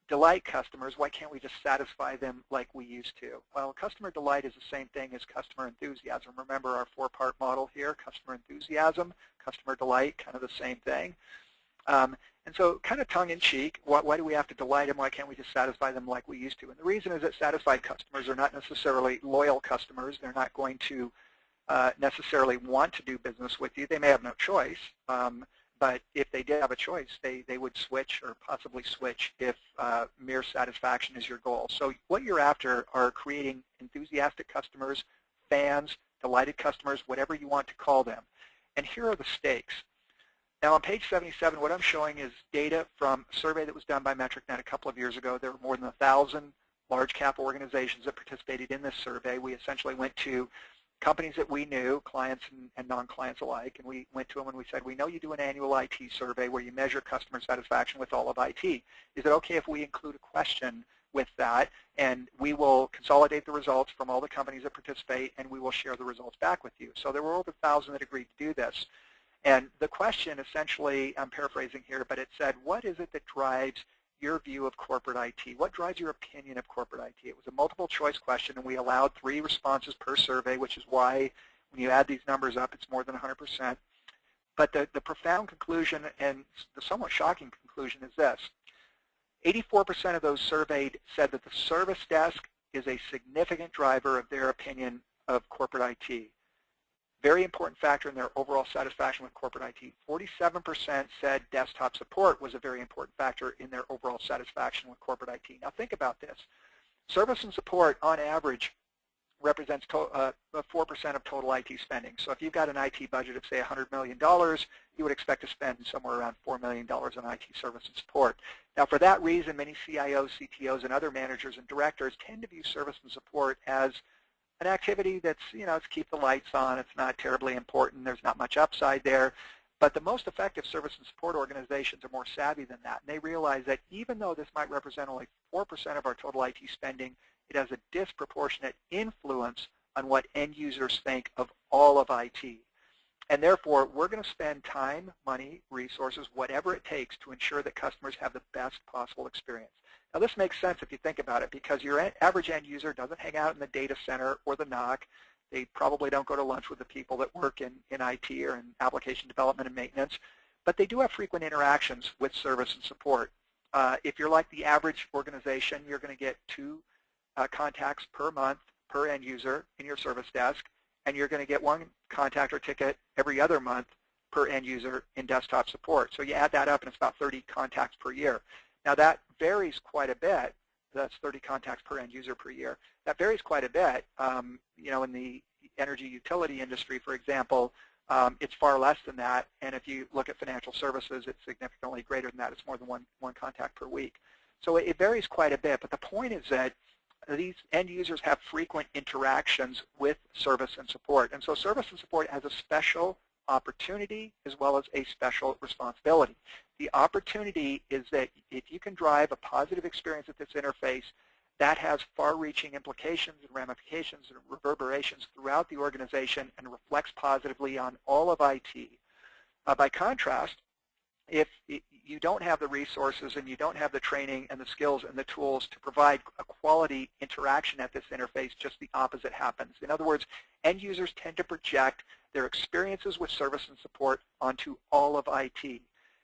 "Delight customers, why can't we just satisfy them like we used to?" Well, customer delight is the same thing as customer enthusiasm. Remember our four-part model here, customer enthusiasm, customer delight, kind of the same thing. And so kind of tongue-in-cheek, why do we have to delight them? Why can't we just satisfy them like we used to? And the reason is that satisfied customers are not necessarily loyal customers. They're not going to necessarily want to do business with you. They may have no choice, but if they did have a choice, they would switch or possibly switch if mere satisfaction is your goal. So what you're after are creating enthusiastic customers, fans, delighted customers, whatever you want to call them. And here are the stakes. Now on page 77, what I'm showing is data from a survey that was done by MetricNet a couple of years ago. There were more than 1,000 large cap organizations that participated in this survey. We essentially went to companies that we knew, clients and non-clients alike, and we went to them and we said, we know you do an annual IT survey where you measure customer satisfaction with all of IT. Is it okay if we include a question with that, and we will consolidate the results from all the companies that participate, and we will share the results back with you? So there were over 1,000 that agreed to do this. And the question essentially, I'm paraphrasing here, but it said, what is it that drives your view of corporate IT? What drives your opinion of corporate IT? It was a multiple choice question, and we allowed 3 responses per survey, which is why when you add these numbers up, it's more than 100%. But the profound conclusion and the somewhat shocking conclusion is this. 84% of those surveyed said that the service desk is a significant driver of their opinion of corporate IT. Very important factor in their overall satisfaction with corporate IT. 47% said desktop support was a very important factor in their overall satisfaction with corporate IT. Now think about this. Service and support, on average, represents 4% of total IT spending. So if you've got an IT budget of, say, $100 million, you would expect to spend somewhere around $4 million on IT service and support. Now for that reason, many CIOs, CTOs, and other managers and directors tend to view service and support as an activity that's, it's keep the lights on, it's not terribly important, there's not much upside there. But the most effective service and support organizations are more savvy than that. And they realize that even though this might represent only 4% of our total IT spending, it has a disproportionate influence on what end users think of all of IT. And therefore, we're going to spend time, money, resources, whatever it takes to ensure that customers have the best possible experience. Now this makes sense if you think about it, because your average end user doesn't hang out in the data center or the NOC. They probably don't go to lunch with the people that work in IT or in application development and maintenance, but they do have frequent interactions with service and support. If you're like the average organization, you're going to get 2 contacts per month per end user in your service desk, and you're going to get 1 contact or ticket every other month per end user in desktop support. So you add that up and it's about 30 contacts per year. Now that varies quite a bit. That's 30 contacts per end user per year. That varies quite a bit. In the energy utility industry, for example, it's far less than that. And if you look at financial services, it's significantly greater than that. It's more than one contact per week. So it varies quite a bit. But the point is that these end users have frequent interactions with service and support. And so service and support has a special opportunity as well as a special responsibility. The opportunity is that if you can drive a positive experience at this interface, that has far-reaching implications and ramifications and reverberations throughout the organization and reflects positively on all of IT. By contrast, if you don't have the resources and you don't have the training and the skills and the tools to provide a quality interaction at this interface, just the opposite happens. In other words, end users tend to project their experiences with service and support onto all of IT.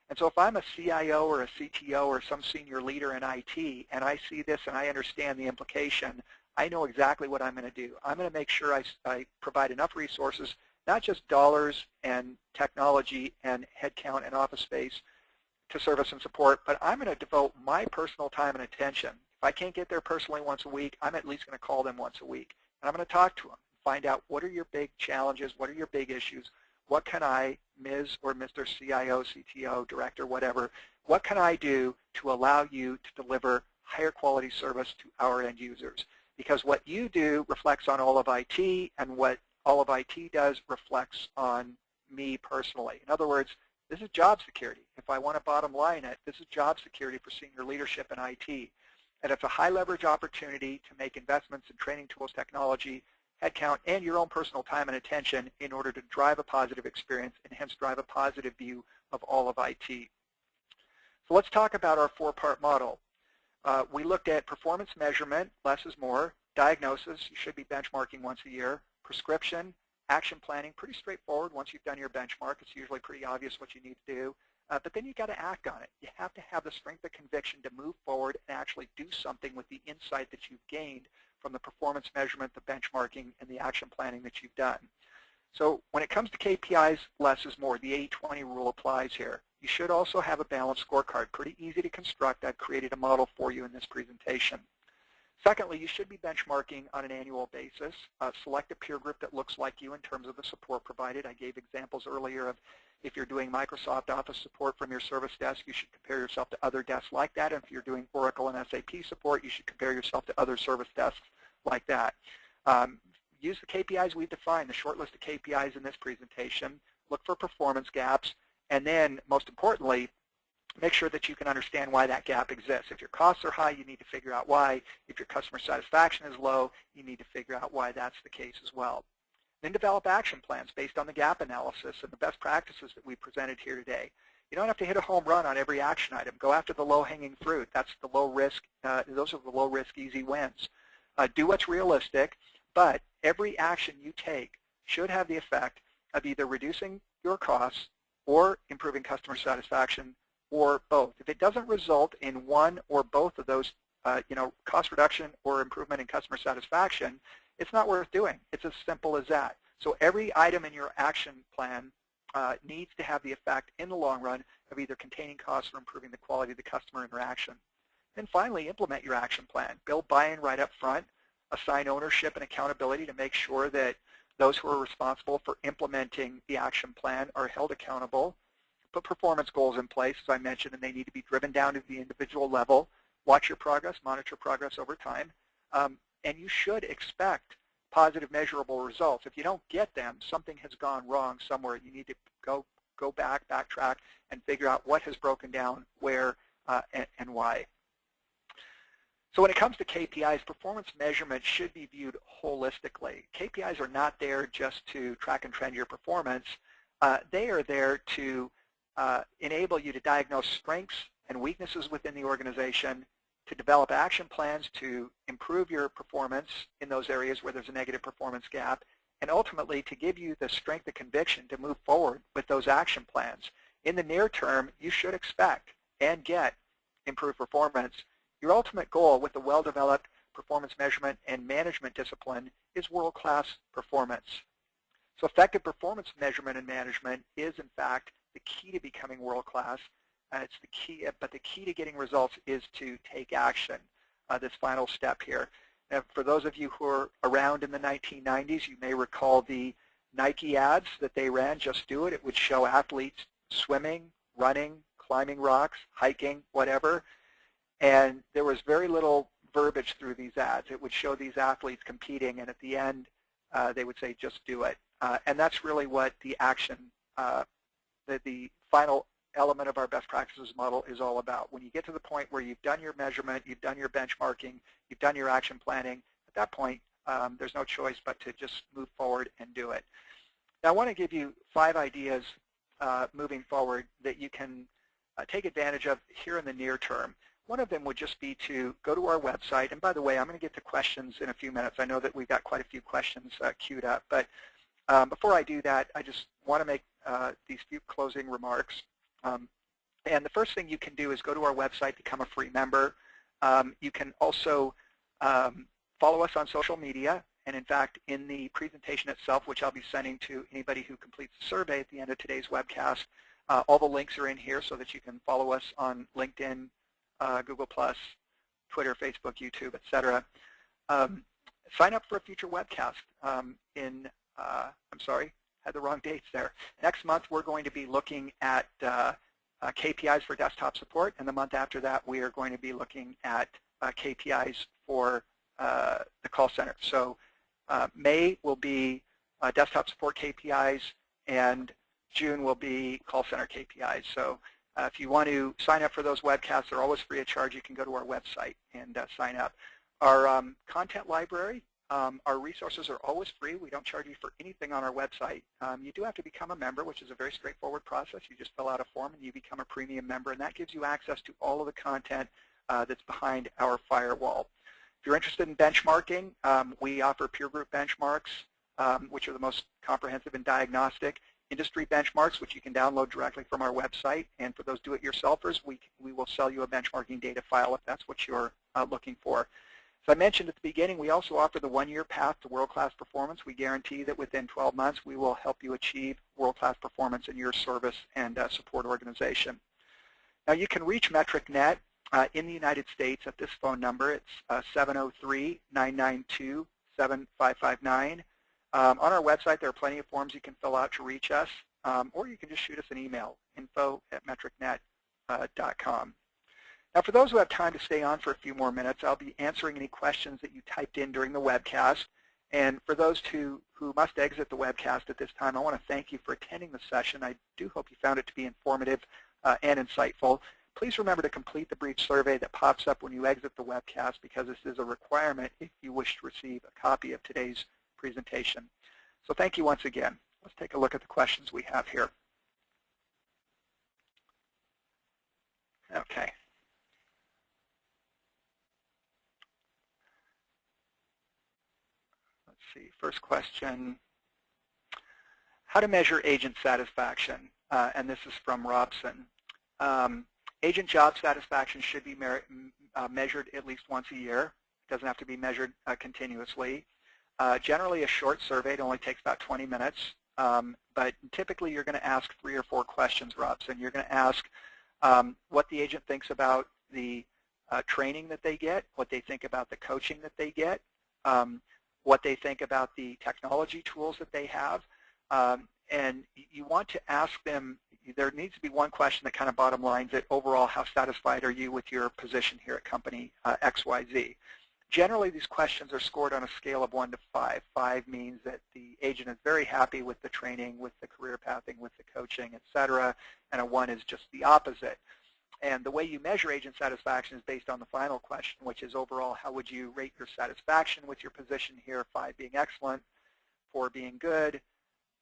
And so if I'm a CIO or a CTO or some senior leader in IT and I see this and I understand the implication, I know exactly what I'm going to do. I'm going to make sure I provide enough resources, not just dollars and technology and headcount and office space to service and support, but I'm going to devote my personal time and attention. If I can't get there personally once a week, I'm at least going to call them once a week. and I'm going to talk to them, find out what are your big challenges, what are your big issues, what can I, Ms. or Mr. CIO, CTO, director, whatever, what can I do to allow you to deliver higher quality service to our end users? Because what you do reflects on all of IT, and what all of IT does reflects on me personally. In other words, this is job security. If I want to bottom line it, this is job security for senior leadership in IT. And it's a high leverage opportunity to make investments in training tools, technology, headcount, and your own personal time and attention in order to drive a positive experience and hence drive a positive view of all of IT. So let's talk about our four-part model. We looked at performance measurement, less is more, diagnosis, you should be benchmarking once a year, prescription, action planning, pretty straightforward. Once you've done your benchmark, it's usually pretty obvious what you need to do. But then you've got to act on it. You have to have the strength of conviction to move forward and actually do something with the insight that you've gained from the performance measurement, the benchmarking, and the action planning that you've done. So when it comes to KPIs, less is more. The 80-20 rule applies here. You should also have a balanced scorecard. Pretty easy to construct. I've created a model for you in this presentation. Secondly, you should be benchmarking on an annual basis. Select a peer group that looks like you in terms of the support provided. I gave examples earlier of if you're doing Microsoft Office support from your service desk, you should compare yourself to other desks like that. And if you're doing Oracle and SAP support, you should compare yourself to other service desks like that. Use the KPIs we've defined, the short list of KPIs in this presentation. Look for performance gaps. And then, most importantly, make sure that you can understand why that gap exists. If your costs are high, you need to figure out why. If your customer satisfaction is low, you need to figure out why that's the case as well. Then develop action plans based on the gap analysis and the best practices that we presented here today. You don't have to hit a home run on every action item. Go after the low-hanging fruit. That's the low risk. Those are the low-risk, easy wins. Do what's realistic, but every action you take should have the effect of either reducing your costs or improving customer satisfaction, or both. If it doesn't result in one or both of those, cost reduction or improvement in customer satisfaction, it's not worth doing. It's as simple as that. So every item in your action plan needs to have the effect in the long run of either containing costs or improving the quality of the customer interaction. And finally, implement your action plan. Build buy-in right up front. Assign ownership and accountability to make sure that those who are responsible for implementing the action plan are held accountable. Put performance goals in place, as I mentioned, and they need to be driven down to the individual level. Watch your progress, monitor progress over time, and you should expect positive measurable results. If you don't get them, something has gone wrong somewhere. You need to go back, backtrack, and figure out what has broken down, where, and why. So when it comes to KPIs, performance measurement should be viewed holistically. KPIs are not there just to track and trend your performance. They are there to enable you to diagnose strengths and weaknesses within the organization, to develop action plans to improve your performance in those areas where there's a negative performance gap, and ultimately to give you the strength of conviction to move forward with those action plans. In the near term, you should expect and get improved performance. Your ultimate goal with the well-developed performance measurement and management discipline is world-class performance. So effective performance measurement and management is, in fact, the key to becoming world-class. It's the key, but the key to getting results is to take action, this final step here. Now, for those of you who are around in the 1990s, you may recall the Nike ads that they ran, Just Do It. It would show athletes swimming, running, climbing rocks, hiking, whatever. And there was very little verbiage through these ads. It would show these athletes competing, and at the end, they would say, just do it. And that's really what the action, the final element of our best practices model is all about. When you get to the point where you've done your measurement, you've done your benchmarking, you've done your action planning, at that point, there's no choice but to just move forward and do it. Now, I want to give you 5 ideas moving forward that you can take advantage of here in the near term. One of them would just be to go to our website. And by the way, I'm going to get to questions in a few minutes. I know that we've got quite a few questions queued up. But before I do that, I just want to make these few closing remarks. And the first thing you can do is go to our website, become a free member. You can also follow us on social media. And in fact, in the presentation itself, which I'll be sending to anybody who completes the survey at the end of today's webcast, all the links are in here so that you can follow us on LinkedIn, Google+, Twitter, Facebook, YouTube, etc. sign up for a future webcast I'm sorry, had the wrong dates there. Next month, we're going to be looking at KPIs for desktop support, and the month after that, we are going to be looking at KPIs for the call center. So May will be desktop support KPIs, and June will be call center KPIs. So if you want to sign up for those webcasts, they're always free of charge. You can go to our website and sign up. Our content library, our resources are always free. We don't charge you for anything on our website. You do have to become a member, which is a very straightforward process. You just fill out a form and you become a premium member, and that gives you access to all of the content that's behind our firewall. If you're interested in benchmarking, we offer peer group benchmarks, which are the most comprehensive and diagnostic. Industry benchmarks, which you can download directly from our website. And for those do-it-yourselfers, we will sell you a benchmarking data file if that's what you're looking for. As I mentioned at the beginning, we also offer the one-year path to world-class performance. We guarantee that within 12 months, we will help you achieve world-class performance in your service and support organization. Now, you can reach MetricNet in the United States at this phone number. It's 703-992-7559. On our website, there are plenty of forms you can fill out to reach us, or you can just shoot us an email, info@metricnet.com. Now, for those who have time to stay on for a few more minutes, I'll be answering any questions that you typed in during the webcast. And for those who must exit the webcast at this time, I want to thank you for attending the session. I do hope you found it to be informative and insightful. Please remember to complete the brief survey that pops up when you exit the webcast, because this is a requirement if you wish to receive a copy of today's presentation. So thank you once again. Let's take a look at the questions we have here. Okay. Let's see. First question, how to measure agent satisfaction? And this is from Robson. Agent job satisfaction should be measured at least once a year. It doesn't have to be measured continuously. Generally, a short survey, it only takes about 20 minutes, but typically you're going to ask 3 or 4 questions, Robson. You're going to ask what the agent thinks about the training that they get, what they think about the coaching that they get, what they think about the technology tools that they have, and you want to ask them, there needs to be one question that kind of bottom lines it, overall, how satisfied are you with your position here at company XYZ? Generally, these questions are scored on a scale of 1 to 5. 5 means that the agent is very happy with the training, with the career pathing, with the coaching, etc., and a 1 is just the opposite. And the way you measure agent satisfaction is based on the final question, which is overall, how would you rate your satisfaction with your position here? 5 being excellent, 4 being good,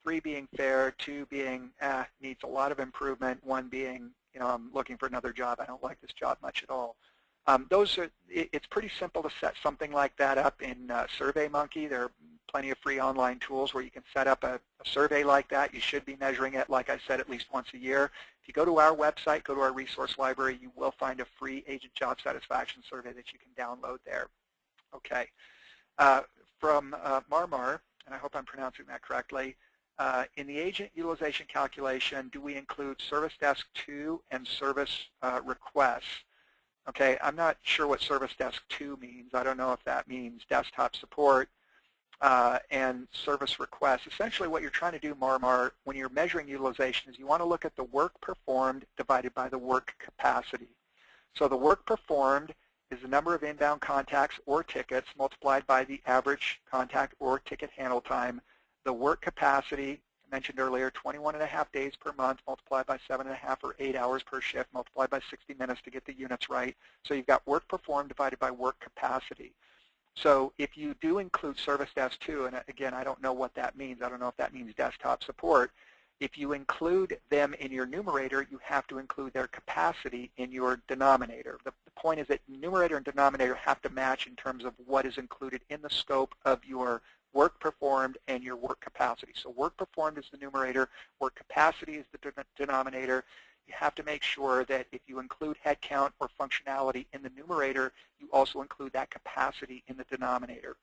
3 being fair, 2 being needs a lot of improvement, 1 being, I'm looking for another job. I don't like this job much at all. It's pretty simple to set something like that up in SurveyMonkey. There are plenty of free online tools where you can set up a survey like that. You should be measuring it, like I said, at least once a year. If you go to our website, go to our resource library, you will find a free agent job satisfaction survey that you can download there. Okay. From Marmar, and I hope I'm pronouncing that correctly, in the agent utilization calculation, do we include Service Desk 2 and service requests? Okay, I'm not sure what Service Desk 2 means. I don't know if that means desktop support and service requests. Essentially what you're trying to do, Marmar, when you're measuring utilization is you want to look at the work performed divided by the work capacity. So the work performed is the number of inbound contacts or tickets multiplied by the average contact or ticket handle time. The work capacity, I mentioned earlier, 21.5 days per month multiplied by 7.5 or 8 hours per shift multiplied by 60 minutes to get the units right. So you've got work performed divided by work capacity. So if you do include Service Desk 2, and again, I don't know what that means. I don't know if that means desktop support. If you include them in your numerator, you have to include their capacity in your denominator. The point is that numerator and denominator have to match in terms of what is included in the scope of your work performed and your work capacity. So work performed is the numerator, work capacity is the denominator. You have to make sure that if you include headcount or functionality in the numerator, you also include that capacity in the denominator.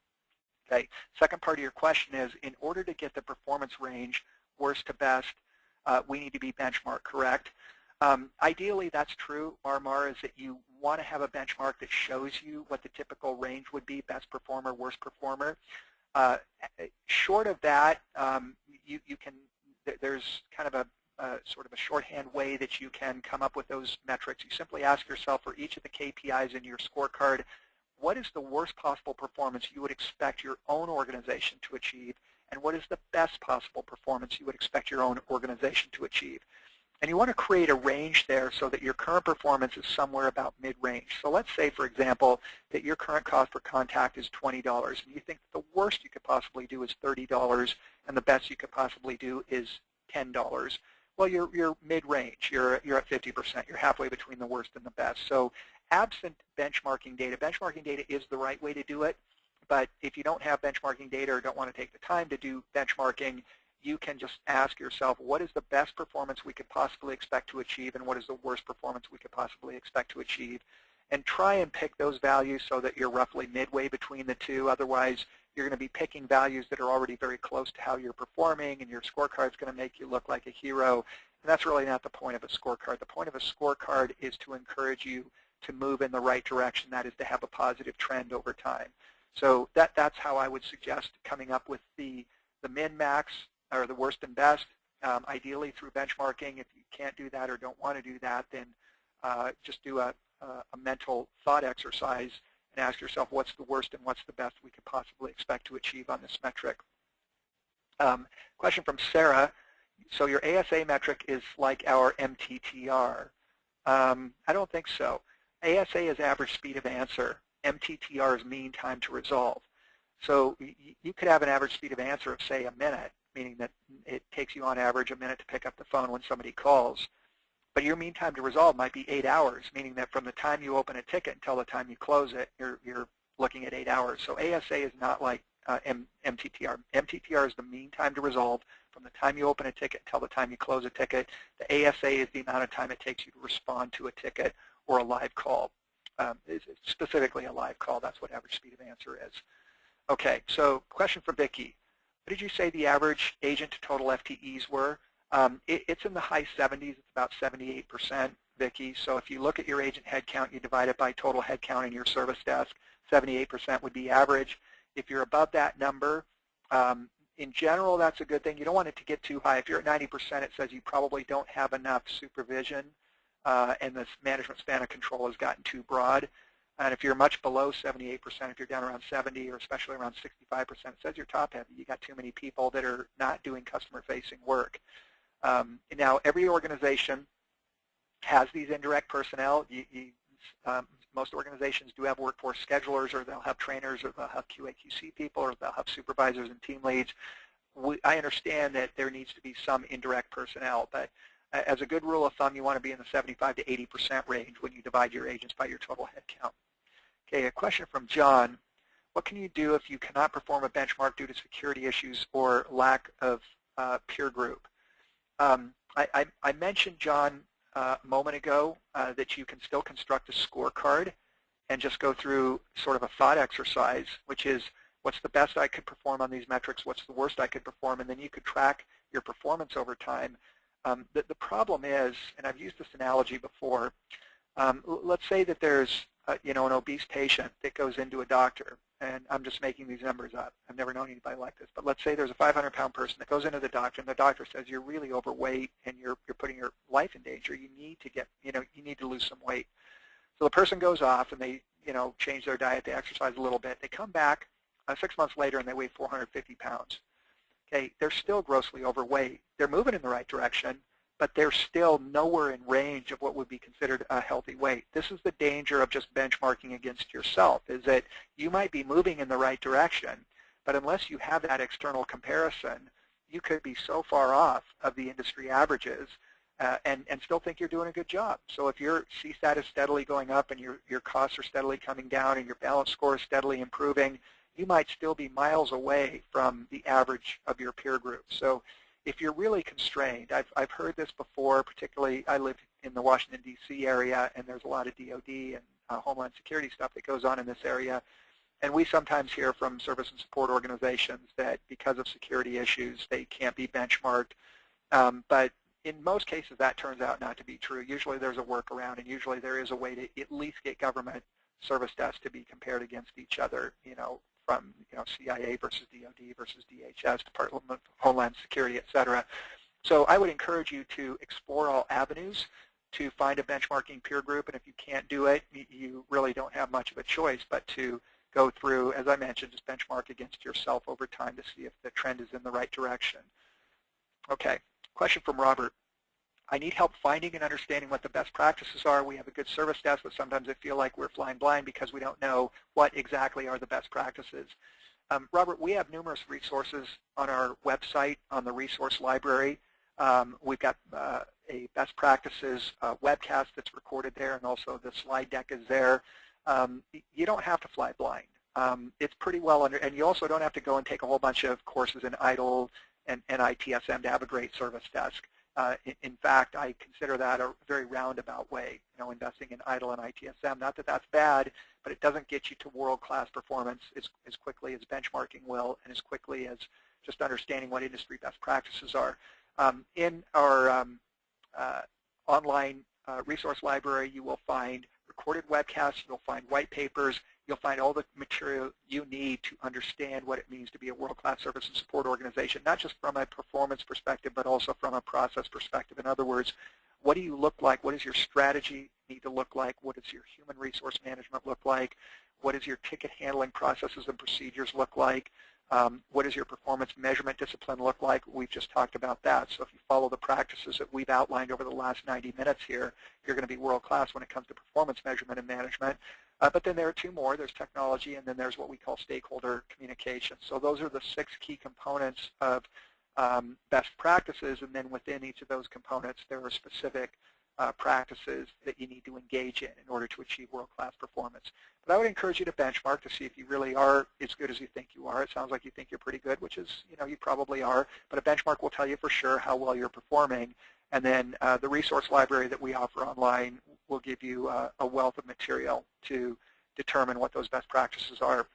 Okay. Second part of your question is, in order to get the performance range, worst to best, we need to be benchmarked, correct? Ideally, that's true, Marmar, is that you want to have a benchmark that shows you what the typical range would be, best performer, worst performer. Short of that, you can, there's kind of a sort of a shorthand way that you can come up with those metrics. You simply ask yourself for each of the KPIs in your scorecard, what is the worst possible performance you would expect your own organization to achieve, and what is the best possible performance you would expect your own organization to achieve? And you want to create a range there so that your current performance is somewhere about mid-range. So let's say, for example, that your current cost per contact is $20, and you think the worst you could possibly do is $30, and the best you could possibly do is $10. Well, you're mid-range. You're at 50%. You're halfway between the worst and the best. So absent benchmarking data is the right way to do it. But if you don't have benchmarking data or don't want to take the time to do benchmarking, you can just ask yourself, what is the best performance we could possibly expect to achieve, and what is the worst performance we could possibly expect to achieve? And try and pick those values so that you're roughly midway between the two. Otherwise, you're going to be picking values that are already very close to how you're performing, and your scorecard is going to make you look like a hero. And that's really not the point of a scorecard. The point of a scorecard is to encourage you to move in the right direction. That is to have a positive trend over time. So that's how I would suggest coming up with the min-max, or the worst and best, ideally through benchmarking. If you can't do that or don't want to do that, then just do a mental thought exercise and ask yourself what's the worst and what's the best we could possibly expect to achieve on this metric. Question from Sarah. So your ASA metric is like our MTTR. I don't think so. ASA is average speed of answer. MTTR is mean time to resolve. So you could have an average speed of answer of, say, a minute, meaning that it takes you on average a minute to pick up the phone when somebody calls. But your mean time to resolve might be 8 hours, meaning that from the time you open a ticket until the time you close it, you're looking at 8 hours. So ASA is not like MTTR. MTTR is the mean time to resolve from the time you open a ticket until the time you close a ticket. The ASA is the amount of time it takes you to respond to a ticket or a live call. Specifically a live call, that's what average speed of answer is. Okay, so question for Vicki. What did you say the average agent to total FTEs were? It's in the high 70s. It's about 78%, Vicki. So if you look at your agent headcount, you divide it by total headcount in your service desk, 78% would be average. If you're above that number, in general, that's a good thing. You don't want it to get too high. If you're at 90%, it says you probably don't have enough supervision, and the management span of control has gotten too broad. And if you're much below 78%, if you're down around 70 or especially around 65%, it says you're top heavy. You got too many people that are not doing customer-facing work. Now, every organization has these indirect personnel. Most organizations do have workforce schedulers, or they'll have trainers, or they'll have QA/QC people, or they'll have supervisors and team leads. I understand that there needs to be some indirect personnel, but as a good rule of thumb, you want to be in the 75 to 80% range when you divide your agents by your total headcount. Okay, a question from John. What can you do if you cannot perform a benchmark due to security issues or lack of peer group? I mentioned, John, a moment ago that you can still construct a scorecard and just go through sort of a thought exercise, which is what's the best I could perform on these metrics, what's the worst I could perform, and then you could track your performance over time. The problem is, and I've used this analogy before, let's say that there's an obese patient that goes into a doctor, and I'm just making these numbers up. I've never known anybody like this, but let's say there's a 500-pound person that goes into the doctor, and the doctor says you're really overweight and you're putting your life in danger. You need to get, you need to lose some weight. So the person goes off and they, change their diet, they exercise a little bit. They come back 6 months later and they weigh 450 pounds. Okay, they're still grossly overweight. They're moving in the right direction, but they're still nowhere in range of what would be considered a healthy weight. This is the danger of just benchmarking against yourself, is that you might be moving in the right direction, but unless you have that external comparison, you could be so far off of the industry averages and still think you're doing a good job. So if your CSAT is steadily going up and your costs are steadily coming down and your balance score is steadily improving, you might still be miles away from the average of your peer group. So if you're really constrained, I've heard this before, particularly I live in the Washington, D.C. area, and there's a lot of DOD and Homeland Security stuff that goes on in this area. And we sometimes hear from service and support organizations that because of security issues, they can't be benchmarked. But In most cases, that turns out not to be true. Usually there's a workaround, and usually there is a way to at least get government service desks to be compared against each other, from CIA versus DOD versus DHS, Department of Homeland Security, et cetera. So I would encourage you to explore all avenues to find a benchmarking peer group, and if you can't do it, you really don't have much of a choice but to go through, as I mentioned, just benchmark against yourself over time to see if the trend is in the right direction. Okay, question from Robert. I need help finding and understanding what the best practices are. We have a good service desk, but sometimes I feel like we're flying blind because we don't know what exactly are the best practices. Robert, we have numerous resources on our website, on the resource library. We've got a best practices webcast that's recorded there, and also the slide deck is there. You don't have to fly blind. It's pretty well under, and you also don't have to go and take a whole bunch of courses in ITIL and ITSM to have a great service desk. In fact, I consider that a very roundabout way, investing in ITIL and ITSM. Not that that's bad, but it doesn't get you to world-class performance as quickly as benchmarking will, and as quickly as just understanding what industry best practices are. In our online resource library, you will find recorded webcasts, you'll find white papers, you'll find all the material you need to understand what it means to be a world-class service and support organization, not just from a performance perspective, but also from a process perspective. In other words, what do you look like? What does your strategy need to look like? What does your human resource management look like? What does your ticket handling processes and procedures look like? What does your performance measurement discipline look like? We've just talked about that. So if you follow the practices that we've outlined over the last 90 minutes here, you're going to be world-class when it comes to performance measurement and management. But then there are two more. There's technology, and then there's what we call stakeholder communication. So those are the 6 key components of best practices, and then within each of those components, there are specific practices that you need to engage in order to achieve world-class performance. But I would encourage you to benchmark to see if you really are as good as you think you are. It sounds like you think you're pretty good, which is, you probably are. But a benchmark will tell you for sure how well you're performing. And then the resource library that we offer online will give you a wealth of material to determine what those best practices are.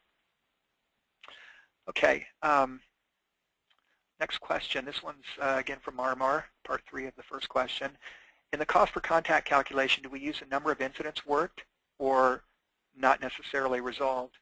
Okay. Next question. This one's, again, from Marmar, part 3 of the first question. In the cost per contact calculation, do we use the number of incidents worked or not necessarily resolved?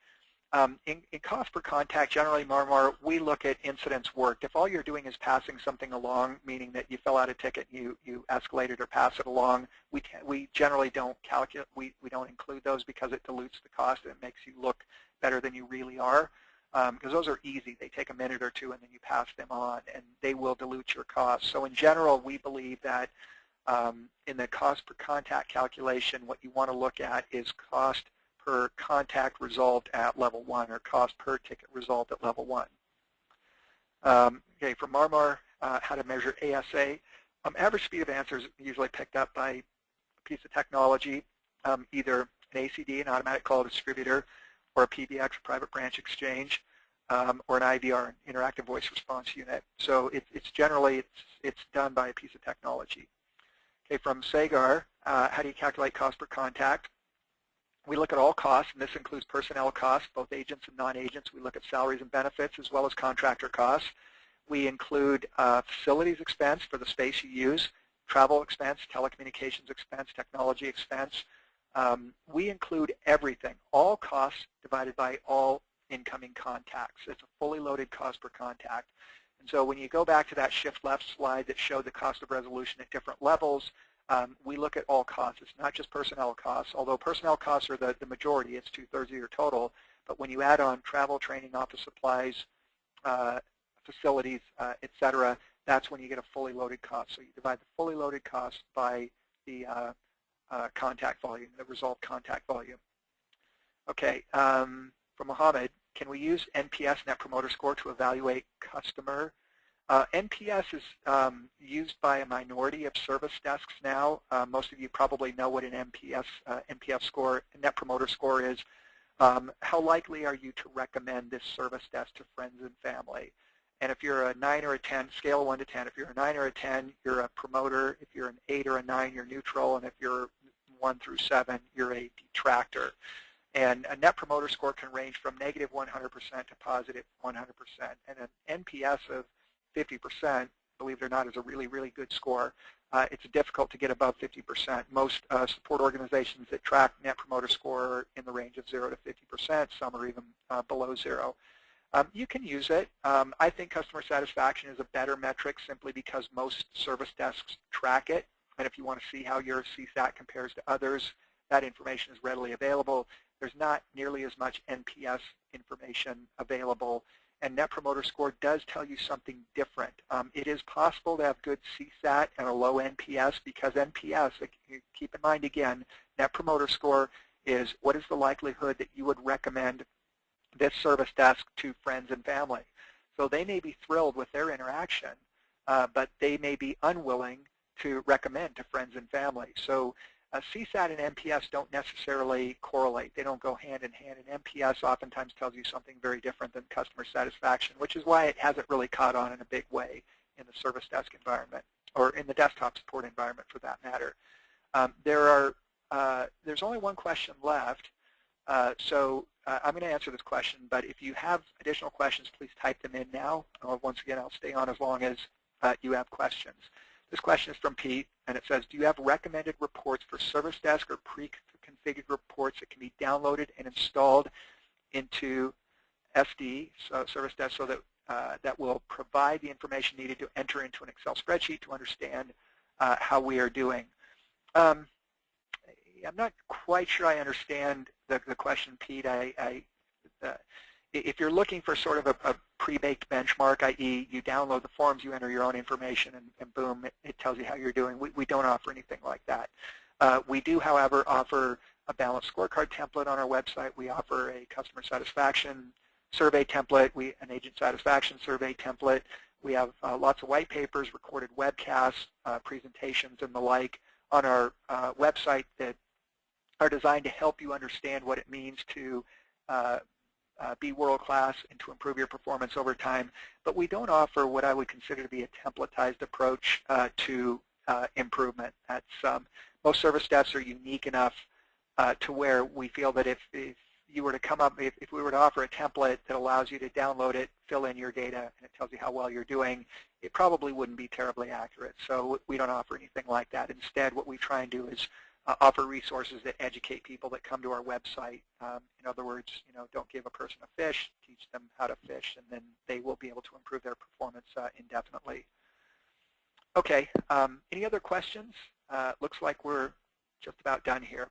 In cost per contact, generally, Marmar, we look at incidents worked. If all you're doing is passing something along, meaning that you fill out a ticket, you escalate it or pass it along, we generally don't calculate, we don't include those because it dilutes the cost and it makes you look better than you really are. Because those are easy. They take a minute or two and then you pass them on, and they will dilute your cost. So in general, we believe that in the cost per contact calculation, what you want to look at is cost per contact resolved at level 1, or cost per ticket resolved at level 1. Okay, for Marmar, how to measure ASA. Average speed of answers is usually picked up by a piece of technology, either an ACD, an automatic call distributor, or a PBX, private branch exchange, or an IVR, an interactive voice response unit. So it's generally done by a piece of technology. Okay, from Sagar, how do you calculate cost per contact? We look at all costs, and this includes personnel costs, both agents and non-agents. We look at salaries and benefits as well as contractor costs. We include facilities expense for the space you use, travel expense, telecommunications expense, technology expense. We include everything, all costs divided by all incoming contacts. It's a fully loaded cost per contact. And so when you go back to that shift left slide that showed the cost of resolution at different levels, we look at all costs. It's not just personnel costs, although personnel costs are the majority. It's 2/3 of your total. But when you add on travel, training, office supplies, facilities, et cetera, that's when you get a fully loaded cost. So you divide the fully loaded cost by the contact volume, the resolved contact volume. Okay, from Mohammed, can we use NPS, Net Promoter Score, to evaluate customer? NPS is used by a minority of service desks now. Most of you probably know what an NPS score, Net Promoter Score is. How likely are you to recommend this service desk to friends and family? And if you're a 9 or a 10, scale of 1 to 10, if you're a 9 or a 10, you're a promoter. If you're an 8 or a 9, you're neutral. And if you're 1 through 7, you're a detractor. And a Net Promoter Score can range from -100% to +100%. And an NPS of 50% believe it or not, is a really, really good score. It's difficult to get above 50%. Most support organizations that track Net Promoter Score are in the range of 0 to 50%. Some are even below 0. You can use it. I think customer satisfaction is a better metric simply because most service desks track it. And if you want to see how your CSAT compares to others, that information is readily available. There's not nearly as much NPS information available. And Net Promoter Score does tell you something different. It is possible to have good CSAT and a low NPS because NPS, keep in mind again, Net Promoter Score is what is the likelihood that you would recommend this service desk to friends and family. So they may be thrilled with their interaction, but they may be unwilling to recommend to friends and family. So CSAT and NPS don't necessarily correlate. They don't go hand in hand, and NPS oftentimes tells you something very different than customer satisfaction, which is why it hasn't really caught on in a big way in the service desk environment, or in the desktop support environment for that matter. There's only one question left, so I'm going to answer this question, but if you have additional questions, please type them in now. Once again, I'll stay on as long as you have questions. This question is from Pete, and it says, do you have recommended reports for service desk or pre-configured reports that can be downloaded and installed into SD, so service desk, so that that will provide the information needed to enter into an Excel spreadsheet to understand how we are doing? I'm not quite sure I understand the question, Pete. If you're looking for sort of a pre-baked benchmark, i.e. you download the forms, you enter your own information, and boom, it tells you how you're doing, we don't offer anything like that. We do, however, offer a balanced scorecard template on our website. We offer a customer satisfaction survey template, an agent satisfaction survey template. We have lots of white papers, recorded webcasts, presentations, and the like on our website that are designed to help you understand what it means to be world-class and to improve your performance over time. But we don't offer what I would consider to be a templatized approach to improvement. Most service desks are unique enough to where we feel that if you were to come up, if we were to offer a template that allows you to download it, fill in your data, and it tells you how well you're doing, it probably wouldn't be terribly accurate. So we don't offer anything like that. Instead, what we try and do is offer resources that educate people that come to our website. In other words, don't give a person a fish, teach them how to fish, and then they will be able to improve their performance indefinitely. Okay, any other questions? Looks like we're just about done here.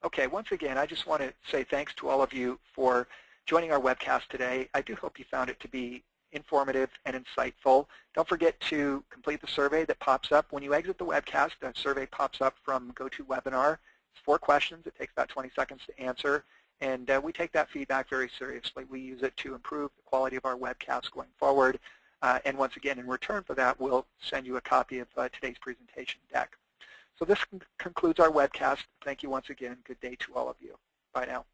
Okay, once again, I just want to say thanks to all of you for joining our webcast today. I do hope you found it to be informative and insightful. Don't forget to complete the survey that pops up. When you exit the webcast, a survey pops up from GoToWebinar. It's 4 questions. It takes about 20 seconds to answer, and we take that feedback very seriously. We use it to improve the quality of our webcasts going forward. And once again, in return for that, we'll send you a copy of today's presentation deck. So this concludes our webcast. Thank you once again. Good day to all of you. Bye now.